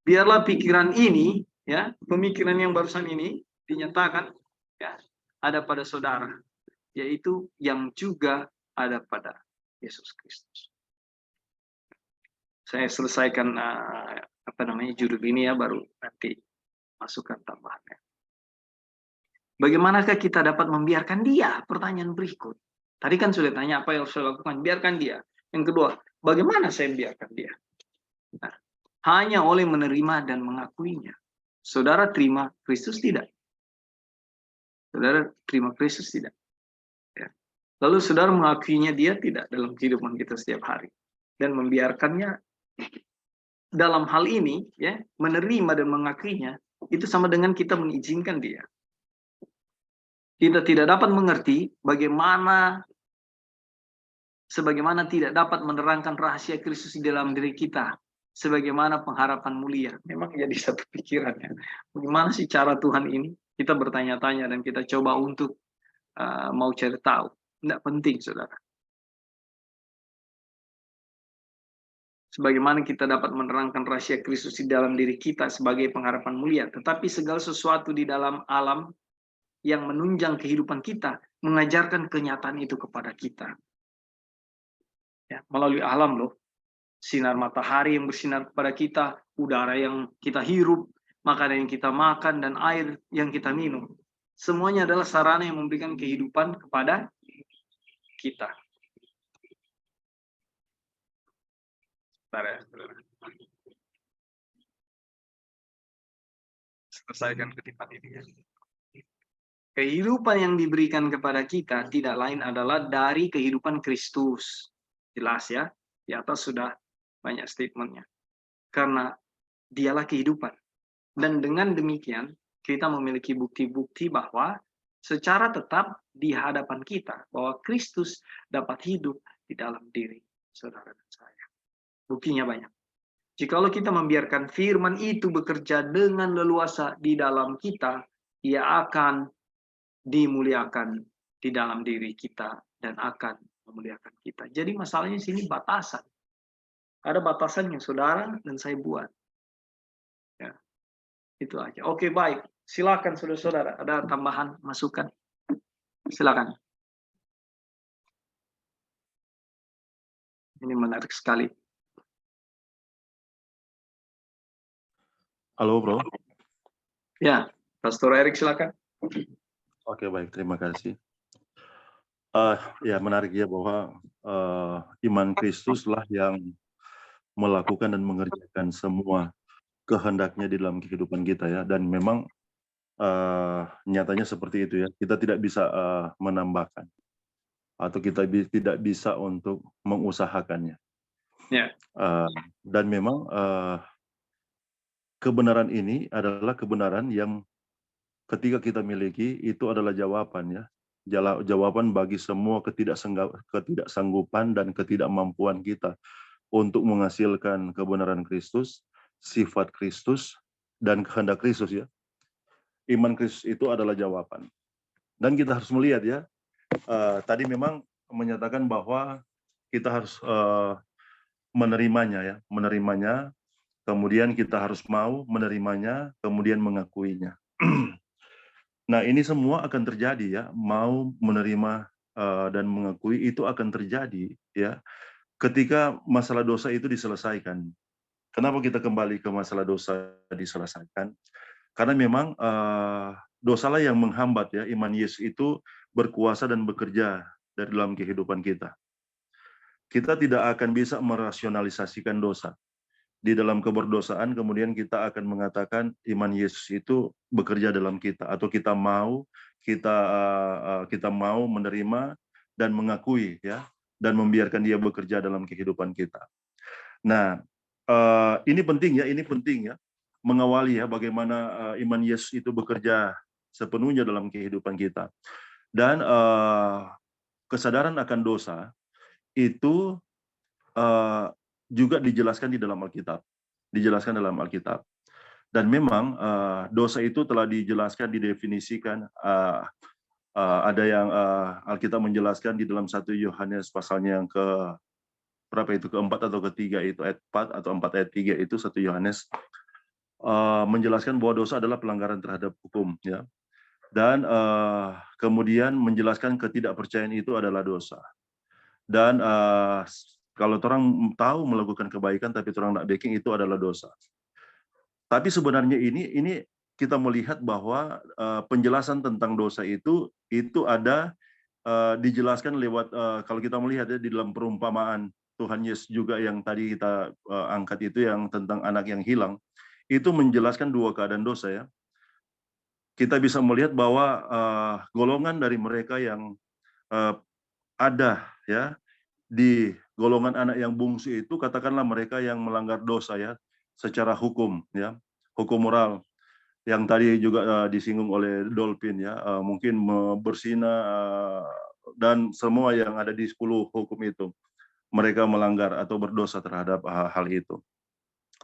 Biarlah pikiran ini, ya, pemikiran yang barusan ini dinyatakan, ya, ada pada saudara, yaitu yang juga ada pada Yesus Kristus. Saya selesaikan judul ini ya, baru nanti masukkan tambahannya. Bagaimanakah kita dapat membiarkan dia? Pertanyaan berikut. Tadi kan sudah tanya apa yang harus saya lakukan. Biarkan dia. Yang kedua, bagaimana saya biarkan dia? Nah, hanya oleh menerima dan mengakuinya. Saudara terima Kristus tidak? Saudara terima Kristus tidak? Ya. Lalu saudara mengakuinya dia tidak dalam kehidupan kita setiap hari. Dan membiarkannya dalam hal ini, ya, menerima dan mengakuinya, itu sama dengan kita mengizinkan dia. Kita tidak dapat mengerti sebagaimana tidak dapat menerangkan rahasia Kristus di dalam diri kita, sebagaimana pengharapan mulia. Memang jadi satu pikirannya. Bagaimana sih cara Tuhan ini? Kita bertanya-tanya dan kita coba untuk mau cari tahu. Tidak penting, saudara. Sebagaimana kita dapat menerangkan rahasia Kristus di dalam diri kita sebagai pengharapan mulia. Tetapi segala sesuatu di dalam alam yang menunjang kehidupan kita, mengajarkan kenyataan itu kepada kita. Ya, melalui alam loh. Sinar matahari yang bersinar kepada kita, udara yang kita hirup, makanan yang kita makan, dan air yang kita minum. Semuanya adalah sarana yang memberikan kehidupan kepada kita. Selesaikan kutipan ini. Kehidupan yang diberikan kepada kita tidak lain adalah dari kehidupan Kristus. Jelas ya, di atas sudah banyak statementnya. Karena dialah kehidupan. Dan dengan demikian, kita memiliki bukti-bukti bahwa secara tetap di hadapan kita, bahwa Kristus dapat hidup di dalam diri saudara dan saya. Buktinya banyak. Jikalau kita membiarkan firman itu bekerja dengan leluasa di dalam kita, ia akan dimuliakan di dalam diri kita dan akan memuliakan kita. Jadi masalahnya sini batasan. Ada batasan yang saudara dan saya buat. Ya. Itu aja. Oke, baik. Silakan saudara-saudara, ada tambahan masukan? Silakan. Ini menarik sekali.
Halo, Bro.
Ya, Pastor Erik silakan.
Oke, baik. Terima kasih. Ya, menarik ya bahwa iman Kristuslah yang melakukan dan mengerjakan semua kehendaknya di dalam kehidupan kita ya. Dan memang nyatanya seperti itu ya. Kita tidak bisa menambahkan atau kita tidak bisa untuk mengusahakannya.
Ya.
Dan memang kebenaran ini adalah kebenaran yang ketika kita miliki itu adalah jawaban ya. Jawaban bagi semua ketidaksanggupan dan ketidakmampuan kita untuk menghasilkan kebenaran Kristus, sifat Kristus, dan kehendak Kristus ya. Iman Kristus itu adalah jawaban. Dan kita harus melihat ya, tadi memang menyatakan bahwa kita harus menerimanya ya, menerimanya, kemudian kita harus mau menerimanya, kemudian mengakuinya. Nah, ini semua akan terjadi ya, mau menerima dan mengakui itu akan terjadi ya, ketika masalah dosa itu diselesaikan. Kenapa kita kembali ke masalah dosa diselesaikan? Karena memang dosalah yang menghambat ya iman Yesus itu berkuasa dan bekerja dari dalam kehidupan kita. Kita tidak akan bisa merasionalisasikan dosa. Di dalam keberdosaan kemudian kita akan mengatakan iman Yesus itu bekerja dalam kita, atau kita mau menerima dan mengakui ya, dan membiarkan dia bekerja dalam kehidupan kita. Nah, ini penting ya, mengawali ya bagaimana iman Yesus itu bekerja sepenuhnya dalam kehidupan kita. Dan kesadaran akan dosa itu juga dijelaskan di dalam Alkitab. Dan memang dosa itu telah dijelaskan, didefinisikan. Ada yang Alkitab menjelaskan di dalam 1 Yohanes pasalnya yang keempat atau ketiga itu, ayat 4 atau 4 ayat 3 itu 1 Yohanes menjelaskan bahwa dosa adalah pelanggaran terhadap hukum ya. Dan kemudian menjelaskan ketidakpercayaan itu adalah dosa. Dan kalau orang tahu melakukan kebaikan tapi orang tidak baking, itu adalah dosa. Tapi sebenarnya ini kita melihat bahwa penjelasan tentang dosa itu ada dijelaskan lewat kalau kita melihat ya di dalam perumpamaan Tuhan Yesus juga yang tadi kita angkat itu, yang tentang anak yang hilang, itu menjelaskan dua keadaan dosa ya. Kita bisa melihat bahwa golongan dari mereka yang ada ya di golongan anak yang bungsu itu, katakanlah mereka yang melanggar dosa ya secara hukum ya, hukum moral yang tadi juga disinggung oleh Dolphin ya, mungkin berzina dan semua yang ada di 10 hukum itu mereka melanggar atau berdosa terhadap hal itu.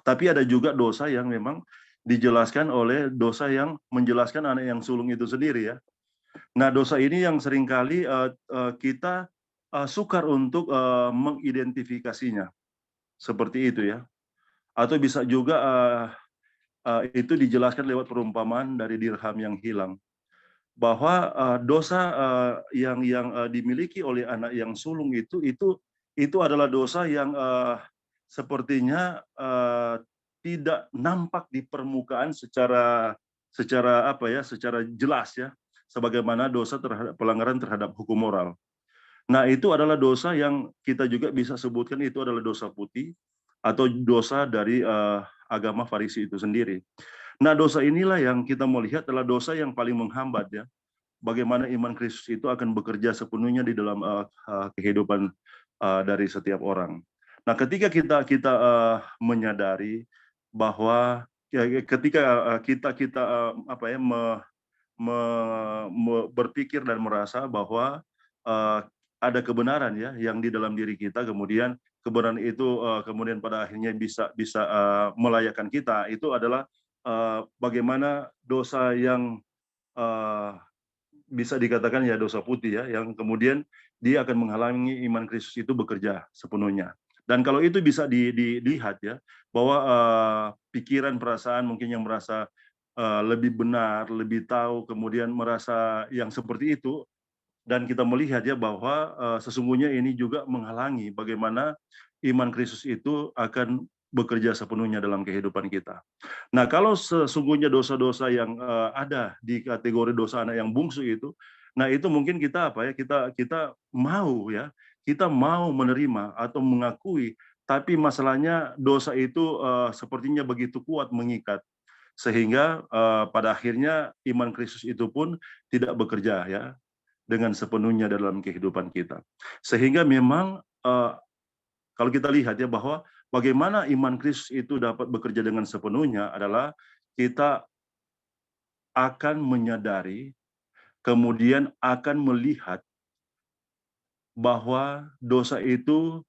Tapi ada juga dosa yang memang dijelaskan oleh dosa yang menjelaskan anak yang sulung itu sendiri ya. Nah, dosa ini yang seringkali kita sukar untuk mengidentifikasinya seperti itu ya. Atau bisa juga itu dijelaskan lewat perumpamaan dari dirham yang hilang, bahwa dosa yang dimiliki oleh anak yang sulung itu adalah dosa yang sepertinya tidak nampak di permukaan secara jelas ya, sebagaimana dosa pelanggaran terhadap hukum moral. Nah, itu adalah dosa yang kita juga bisa sebutkan itu adalah dosa putih atau dosa dari agama Farisi itu sendiri. Nah, dosa inilah yang kita melihat adalah dosa yang paling menghambat ya. Bagaimana iman Kristus itu akan bekerja sepenuhnya di dalam kehidupan dari setiap orang. Nah, ketika kita menyadari bahwa ya, ketika kita berpikir dan merasa bahwa ada kebenaran ya yang di dalam diri kita, kemudian kebenaran itu kemudian pada akhirnya bisa melayakkan kita, itu adalah bagaimana dosa yang bisa dikatakan ya dosa putih ya, yang kemudian dia akan menghalangi iman Kristus itu bekerja sepenuhnya. Dan kalau itu bisa dilihat ya, bahwa pikiran, perasaan mungkin yang merasa lebih benar, lebih tahu, kemudian merasa yang seperti itu, dan kita melihat ya bahwa sesungguhnya ini juga menghalangi bagaimana iman Kristus itu akan bekerja sepenuhnya dalam kehidupan kita. Nah, kalau sesungguhnya dosa-dosa yang ada di kategori dosa anak yang bungsu itu, nah itu mungkin kita apa ya, kita mau ya, kita mau menerima atau mengakui, tapi masalahnya dosa itu sepertinya begitu kuat mengikat, sehingga pada akhirnya iman Kristus itu pun tidak bekerja ya dengan sepenuhnya dalam kehidupan kita. Sehingga memang kalau kita lihat ya bahwa bagaimana iman Kristus itu dapat bekerja dengan sepenuhnya adalah kita akan menyadari, kemudian akan melihat bahwa dosa itu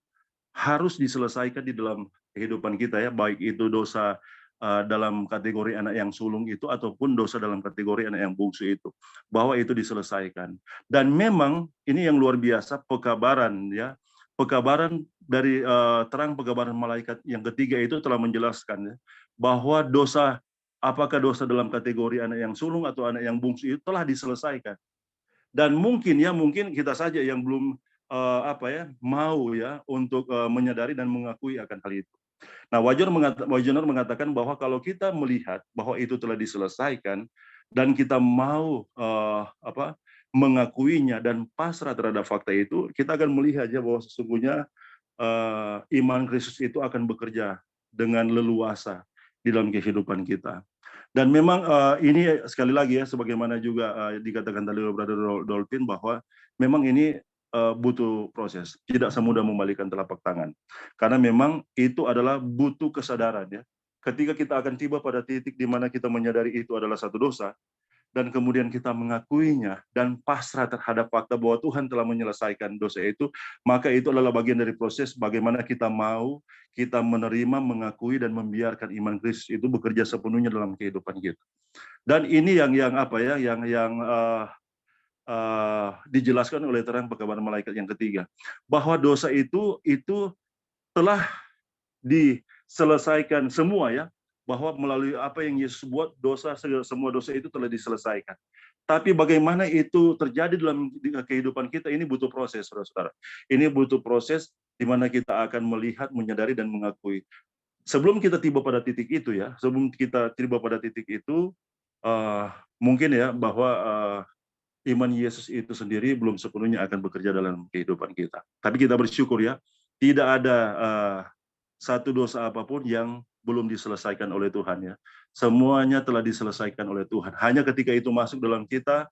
harus diselesaikan di dalam kehidupan kita ya, baik itu dosa dalam kategori anak yang sulung itu ataupun dosa dalam kategori anak yang bungsu itu, bahwa itu diselesaikan. Dan memang ini yang luar biasa, pekabaran ya, pekabaran dari terang pekabaran malaikat yang ketiga itu telah menjelaskan ya, bahwa dosa, apakah dosa dalam kategori anak yang sulung atau anak yang bungsu itu telah diselesaikan. Dan mungkin ya, mungkin kita saja yang belum mau ya untuk menyadari dan mengakui akan hal itu. Nah, Wajner mengatakan bahwa kalau kita melihat bahwa itu telah diselesaikan dan kita mau mengakuinya dan pasrah terhadap fakta itu, kita akan melihat ya bahwa sesungguhnya iman Kristus itu akan bekerja dengan leluasa di dalam kehidupan kita. Dan memang ini sekali lagi ya, sebagaimana juga dikatakan tadi oleh Brother Dolphin, bahwa memang ini butuh proses, tidak semudah membalikan telapak tangan, karena memang itu adalah butuh kesadaran ya. Ketika kita akan tiba pada titik di mana kita menyadari itu adalah satu dosa, dan kemudian kita mengakuinya dan pasrah terhadap fakta bahwa Tuhan telah menyelesaikan dosa itu, maka itu adalah bagian dari proses bagaimana kita mau, kita menerima, mengakui dan membiarkan iman Kristus itu bekerja sepenuhnya dalam kehidupan kita. Dan ini yang dijelaskan oleh terang pekabaran malaikat yang ketiga, bahwa dosa itu telah diselesaikan semua ya, bahwa melalui apa yang Yesus buat, semua dosa itu telah diselesaikan. Tapi bagaimana itu terjadi dalam kehidupan kita, ini butuh proses, saudara-saudara. Ini butuh proses di mana kita akan melihat, menyadari dan mengakui. Sebelum kita tiba pada titik itu ya, mungkin ya bahwa iman Yesus itu sendiri belum sepenuhnya akan bekerja dalam kehidupan kita. Tapi kita bersyukur ya, tidak ada satu dosa apapun yang belum diselesaikan oleh Tuhan ya. Semuanya telah diselesaikan oleh Tuhan. Hanya ketika itu masuk dalam kita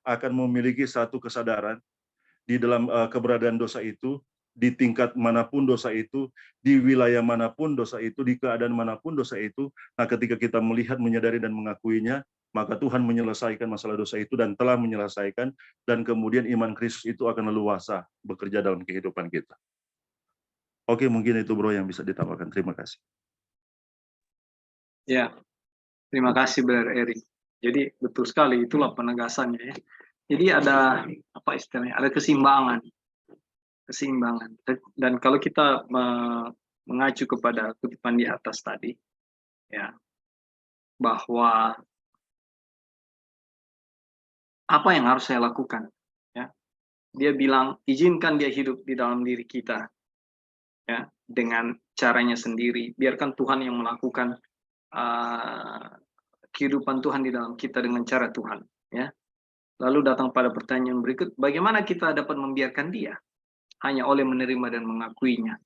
akan memiliki satu kesadaran di dalam keberadaan dosa itu, di tingkat manapun dosa itu, di wilayah manapun dosa itu, di keadaan manapun dosa itu. Nah, ketika kita melihat, menyadari dan mengakuinya, maka Tuhan menyelesaikan masalah dosa itu dan telah menyelesaikan, dan kemudian iman Kristus itu akan leluasa bekerja dalam kehidupan kita. Oke, mungkin itu bro yang bisa ditambahkan. Terima kasih.
Ya, terima kasih Brother Erik. Jadi betul sekali, itulah penegasannya ya. Jadi ada apa istilahnya? Ada keseimbangan. Dan kalau kita mengacu kepada kutipan di atas tadi, ya, bahwa apa yang harus saya lakukan? Ya, dia bilang izinkan dia hidup di dalam diri kita, ya, dengan caranya sendiri. Biarkan Tuhan yang melakukan kehidupan Tuhan di dalam kita dengan cara Tuhan. Ya. Lalu datang pada pertanyaan berikut, bagaimana kita dapat membiarkan dia? Hanya oleh menerima dan mengakuinya.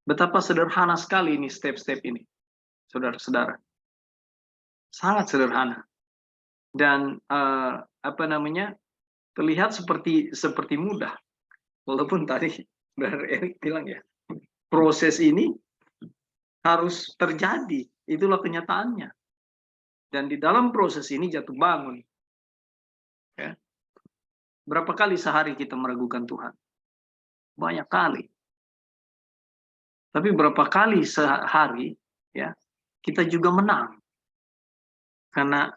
Betapa sederhana sekali ini step-step ini, saudara-saudara. Sangat sederhana. Dan terlihat seperti mudah. Walaupun tadi Brother Erik bilang ya, proses ini harus terjadi. Itulah kenyataannya. Dan di dalam proses ini jatuh bangun. Ya. Berapa kali sehari kita meragukan Tuhan? Banyak kali. Tapi berapa kali sehari ya kita juga menang. Karena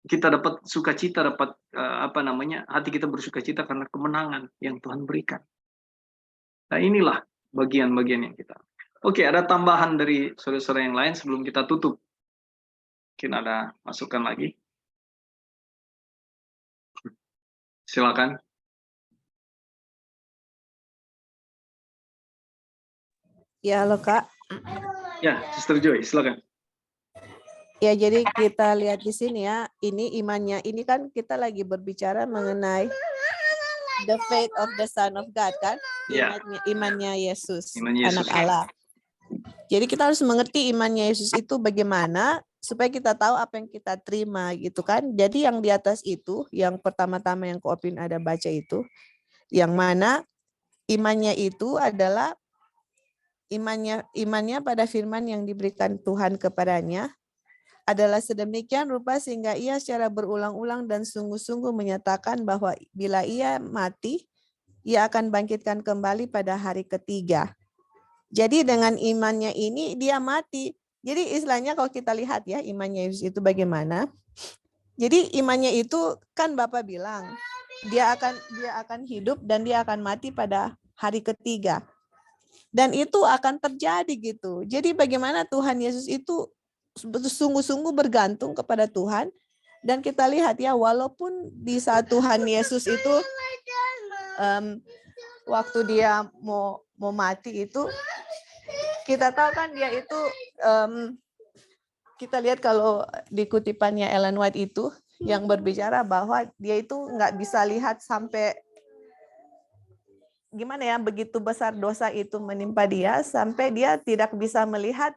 kita dapat sukacita, dapat hati kita bersukacita karena kemenangan yang Tuhan berikan. Nah, inilah bagian-bagian yang kita. Oke, ada tambahan dari saudara-saudara yang lain sebelum kita tutup. Mungkin ada masukan lagi? Silakan.
Ya, halo Kak.
Ya, Sister Joy, silakan.
Ya, jadi kita lihat di sini ya, ini imannya, ini kan kita lagi berbicara mengenai the faith of the Son of God kan,
Ya.
imannya Yesus,
Iman Yesus.
anak Allah. Jadi kita harus mengerti imannya Yesus itu bagaimana supaya kita tahu apa yang kita terima gitu kan. Jadi yang di atas itu, yang pertama-tama yang Koopin ada baca itu, yang mana imannya itu adalah imannya pada firman yang diberikan Tuhan kepadanya adalah sedemikian rupa sehingga ia secara berulang-ulang dan sungguh-sungguh menyatakan bahwa bila ia mati, ia akan bangkitkan kembali pada hari ketiga. Jadi dengan imannya ini dia mati. Jadi istilahnya kalau kita lihat ya imannya Yesus itu bagaimana. Jadi imannya itu kan Bapak bilang dia akan hidup dan dia akan mati pada hari ketiga. Dan itu akan terjadi gitu. Jadi bagaimana Tuhan Yesus itu sungguh-sungguh bergantung kepada Tuhan. Dan kita lihat ya, walaupun di saat Tuhan Yesus itu waktu dia mau mati itu, kita tahu kan dia itu, kita lihat kalau di kutipannya Ellen White itu, yang berbicara bahwa dia itu nggak bisa lihat sampai gimana ya, begitu besar dosa itu menimpa dia, sampai dia tidak bisa melihat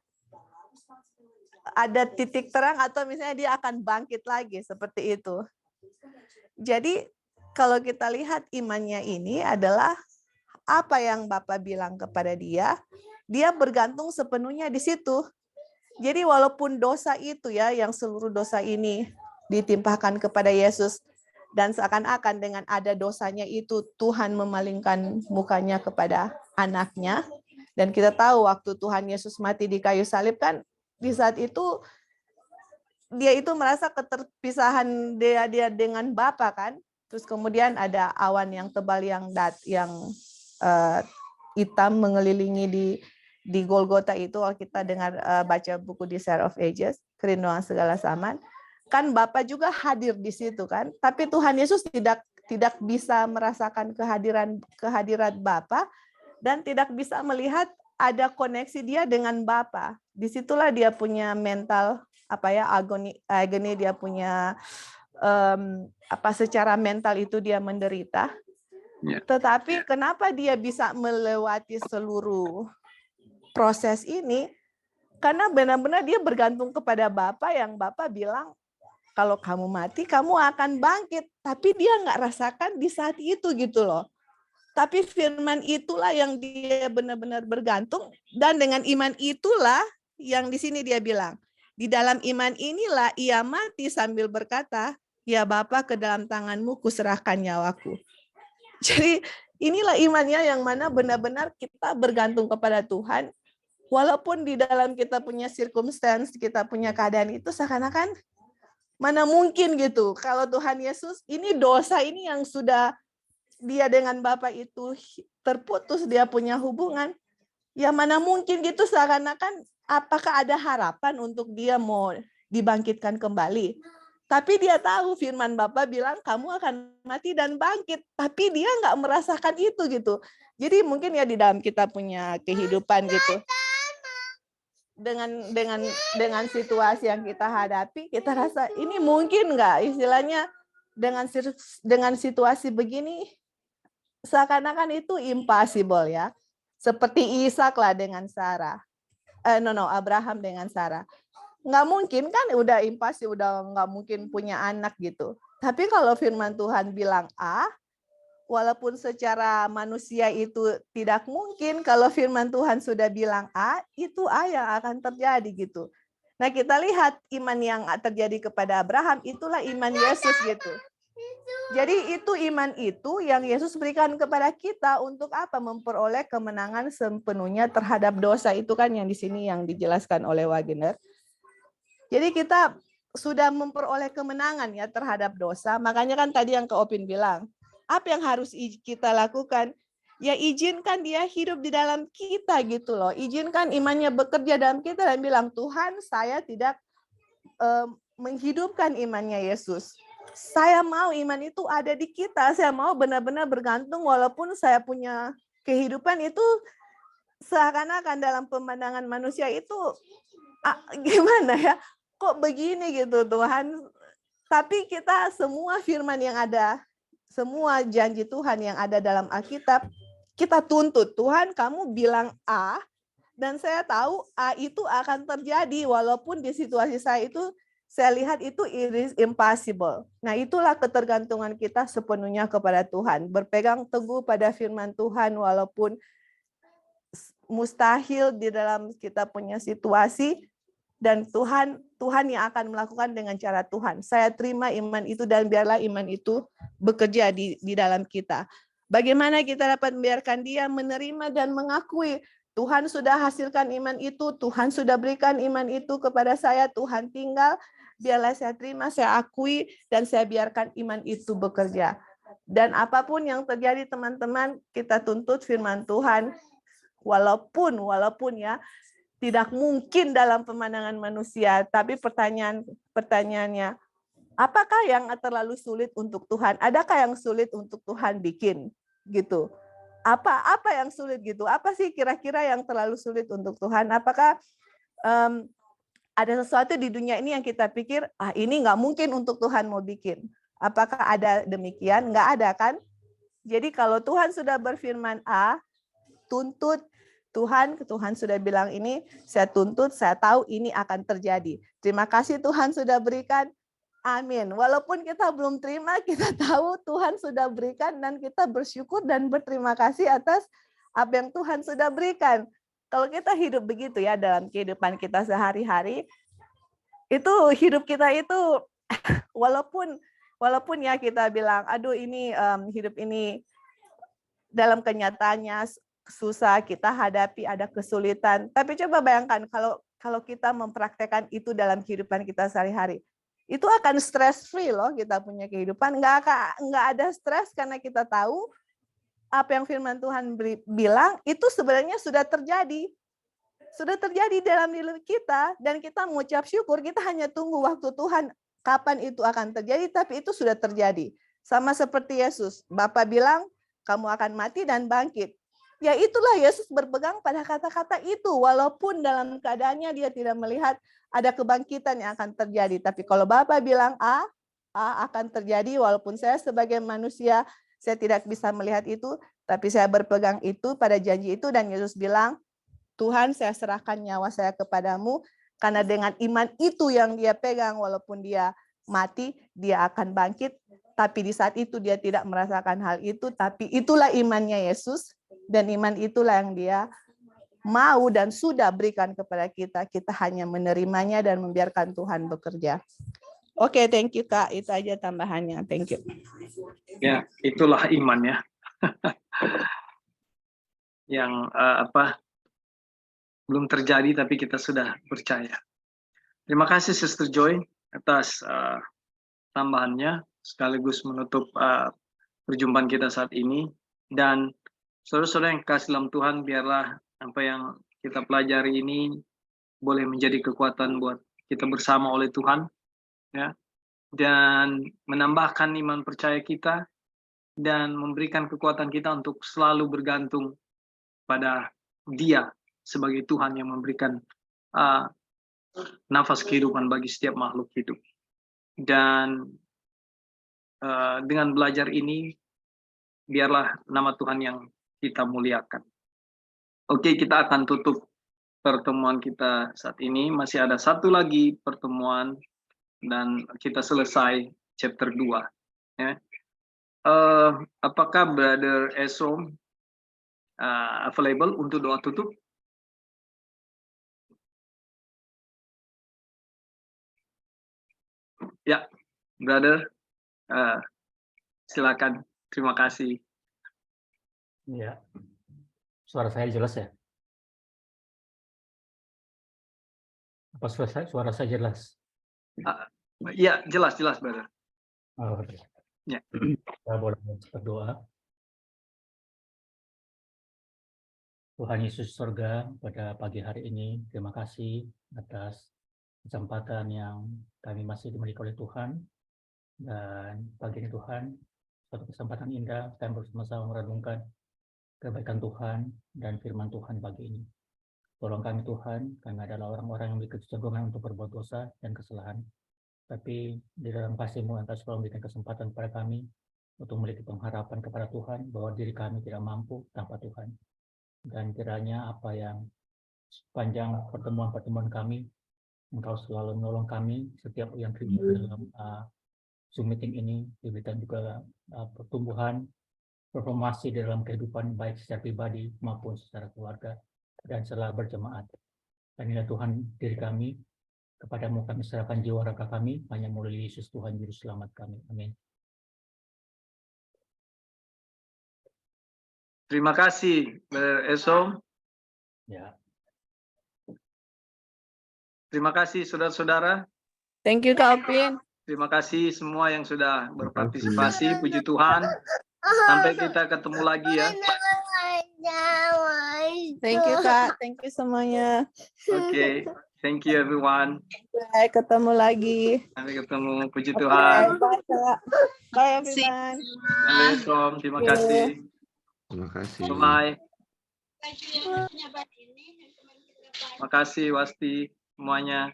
ada titik terang atau misalnya dia akan bangkit lagi seperti itu. Jadi kalau kita lihat imannya ini adalah apa yang Bapak bilang kepada dia, dia bergantung sepenuhnya di situ. Jadi walaupun dosa itu ya, yang seluruh dosa ini ditimpakan kepada Yesus, dan seakan-akan dengan ada dosanya itu Tuhan memalingkan mukanya kepada anaknya. Dan kita tahu waktu Tuhan Yesus mati di kayu salib kan, di saat itu dia itu merasa keterpisahan dia dengan Bapa kan. Terus kemudian ada awan yang tebal yang hitam mengelilingi di Golgota itu. Kalau kita dengar baca buku Desire of Ages, Kerinduan Segala Zaman, kan Bapa juga hadir di situ kan. Tapi Tuhan Yesus tidak bisa merasakan kehadiran Bapa dan tidak bisa melihat ada koneksi dia dengan Bapa. Disitulah dia punya mental agony, dia punya secara mental itu dia menderita. Yeah. Tetapi kenapa dia bisa melewati seluruh proses ini? Karena benar-benar dia bergantung kepada Bapa, yang Bapa bilang kalau kamu mati kamu akan bangkit. Tapi dia nggak rasakan di saat itu gitu loh. Tapi firman itulah yang dia benar-benar bergantung, dan dengan iman itulah yang di sini dia bilang, di dalam iman inilah ia mati sambil berkata, ya Bapa, ke dalam tanganmu kuserahkan nyawaku. Jadi inilah imannya yang mana benar-benar kita bergantung kepada Tuhan, walaupun di dalam kita punya circumstance, kita punya keadaan itu seakan-akan mana mungkin gitu. Kalau Tuhan Yesus, ini dosa ini yang sudah dia dengan Bapa itu terputus, dia punya hubungan. Ya mana mungkin gitu, seakan-akan apakah ada harapan untuk dia mau dibangkitkan kembali. Tapi dia tahu firman Bapa bilang kamu akan mati dan bangkit. Tapi dia nggak merasakan itu gitu. Jadi mungkin ya di dalam kita punya kehidupan gitu. Dengan situasi yang kita hadapi, kita rasa ini mungkin nggak, istilahnya dengan situasi begini, seakan-akan itu impossible ya. Seperti Ishak lah dengan Sarah. Abraham dengan Sarah. Nggak mungkin kan, udah impossible, udah nggak mungkin punya anak gitu. Tapi kalau firman Tuhan bilang A, walaupun secara manusia itu tidak mungkin, kalau firman Tuhan sudah bilang A, itu A yang akan terjadi gitu. Nah kita lihat iman yang terjadi kepada Abraham, itulah iman Yesus gitu. Jadi itu iman itu yang Yesus berikan kepada kita untuk apa? Memperoleh kemenangan sepenuhnya terhadap dosa, itu kan yang di sini yang dijelaskan oleh Wagner. Jadi kita sudah memperoleh kemenangan ya terhadap dosa. Makanya kan tadi yang Kak Opin bilang, apa yang harus kita lakukan? Ya izinkan dia hidup di dalam kita gitu loh. Izinkan imannya bekerja dalam kita dan bilang, Tuhan, saya tidak menghidupkan imannya Yesus. Saya mau iman itu ada di kita. Saya mau benar-benar bergantung walaupun saya punya kehidupan itu seakan-akan dalam pemandangan manusia itu gimana ya? Kok begini gitu Tuhan? Tapi kita semua firman yang ada, semua janji Tuhan yang ada dalam Alkitab, kita tuntut. Tuhan, kamu bilang A, dan saya tahu A itu akan terjadi walaupun di situasi saya itu saya lihat itu it is impossible. Nah, itulah ketergantungan kita sepenuhnya kepada Tuhan. Berpegang teguh pada firman Tuhan walaupun mustahil di dalam kita punya situasi, dan Tuhan yang akan melakukan dengan cara Tuhan. Saya terima iman itu dan biarlah iman itu bekerja di dalam kita. Bagaimana kita dapat membiarkan dia menerima dan mengakui Tuhan sudah hasilkan iman itu, Tuhan sudah berikan iman itu kepada saya, Tuhan tinggal, biarlah saya terima, saya akui, dan saya biarkan iman itu bekerja. Dan apapun yang terjadi teman-teman, kita tuntut firman Tuhan, walaupun ya, tidak mungkin dalam pemandangan manusia, tapi pertanyaannya, apakah yang terlalu sulit untuk Tuhan? Adakah yang sulit untuk Tuhan bikin? Gitu. Apa yang sulit gitu? Apa sih kira-kira yang terlalu sulit untuk Tuhan? Apakah ada sesuatu di dunia ini yang kita pikir, ini nggak mungkin untuk Tuhan mau bikin? Apakah ada demikian? Nggak ada kan? Jadi kalau Tuhan sudah berfirman A, tuntut Tuhan sudah bilang ini, saya tuntut, saya tahu ini akan terjadi. Terima kasih Tuhan sudah berikan. Amin. Walaupun kita belum terima, kita tahu Tuhan sudah berikan dan kita bersyukur dan berterima kasih atas apa yang Tuhan sudah berikan. Kalau kita hidup begitu ya dalam kehidupan kita sehari-hari, itu hidup kita itu walaupun ya kita bilang, aduh ini hidup ini dalam kenyataannya susah, kita hadapi ada kesulitan. Tapi coba bayangkan kalau kita mempraktekkan itu dalam kehidupan kita sehari-hari. Itu akan stress free loh kita punya kehidupan. Nggak ada stres karena kita tahu apa yang firman Tuhan bilang itu sebenarnya sudah terjadi. Sudah terjadi dalam diri kita dan kita mengucap syukur, kita hanya tunggu waktu Tuhan kapan itu akan terjadi, tapi itu sudah terjadi. Sama seperti Yesus, Bapa bilang kamu akan mati dan bangkit. Ya itulah Yesus berpegang pada kata-kata itu, walaupun dalam keadaannya dia tidak melihat ada kebangkitan yang akan terjadi. Tapi kalau Bapa bilang A akan terjadi, walaupun saya sebagai manusia, saya tidak bisa melihat itu, tapi saya berpegang itu pada janji itu, dan Yesus bilang, Tuhan saya serahkan nyawa saya kepadamu, karena dengan iman itu yang dia pegang, walaupun dia mati, dia akan bangkit. Tapi di saat itu dia tidak merasakan hal itu, tapi itulah imannya Yesus, dan iman itulah yang dia mau dan sudah berikan kepada kita. Kita hanya menerimanya dan membiarkan Tuhan bekerja. Oke, thank you Kak. Itu aja tambahannya. Thank you.
Ya, itulah iman ya. Yang belum terjadi tapi kita sudah percaya. Terima kasih Sister Joy atas tambahannya sekaligus menutup perjumpaan kita saat ini. Dan saudara-saudara yang kasih dalam Tuhan, biarlah apa yang kita pelajari ini boleh menjadi kekuatan buat kita bersama oleh Tuhan, ya, dan menambahkan iman percaya kita dan memberikan kekuatan kita untuk selalu bergantung pada Dia sebagai Tuhan yang memberikan nafas kehidupan bagi setiap makhluk hidup. Dan dengan belajar ini, biarlah nama Tuhan yang kita muliakan. Oke, kita akan tutup pertemuan kita saat ini. Masih ada satu lagi pertemuan dan kita selesai chapter 2. Ya. Apakah Brother Esom available untuk doa tutup? Ya, Brother, silakan. Terima kasih.
Ya, suara saya jelas ya? Apa suara saya jelas?
Ya, jelas, Brother.
Oh, okay.
Ya.
Kita boleh berdoa. Tuhan Yesus surga, pada pagi hari ini terima kasih atas kesempatan yang kami masih dimiliki oleh Tuhan. Dan pagi ini Tuhan, suatu kesempatan indah kami bersama-sama merenungkan kebaikan Tuhan dan firman Tuhan pagi ini. Tolong kami Tuhan, kami adalah orang-orang yang memiliki kecenderungan untuk berbuat dosa dan kesalahan. Tapi di dalam kasih-Mu Engkau selalu memberikan kesempatan kepada kami untuk memiliki pengharapan kepada Tuhan bahwa diri kami tidak mampu tanpa Tuhan. Dan kiranya apa yang sepanjang pertemuan-pertemuan kami, Engkau selalu menolong kami setiap yang terlibat dalam Zoom meeting ini, diberikan juga pertumbuhan, reformasi di dalam kehidupan baik secara pribadi maupun secara keluarga dan setelah berjemaat. Dan inilah Tuhan diri kami, kepadamu kami serahkan jiwa raga kami, hanya melalui Yesus Tuhan Juru Selamat kami. Amin.
Terima kasih, Brother Eso.
Ya.
Terima kasih, saudara-saudara.
Thank you, Kak Opin.
Terima kasih semua yang sudah berpartisipasi. Puji Tuhan. Sampai kita ketemu lagi ya.
Thank you, Kak. Thank you semuanya.
Oke. Thank you everyone.
Bye, ketemu lagi.
Sampai ketemu. Puji
Oke,
Tuhan.
bye, Kak. Bye, everyone.
Assalamualaikum. Terima kasih.
Terima kasih.
Bye. Terima kasih Wasti semuanya.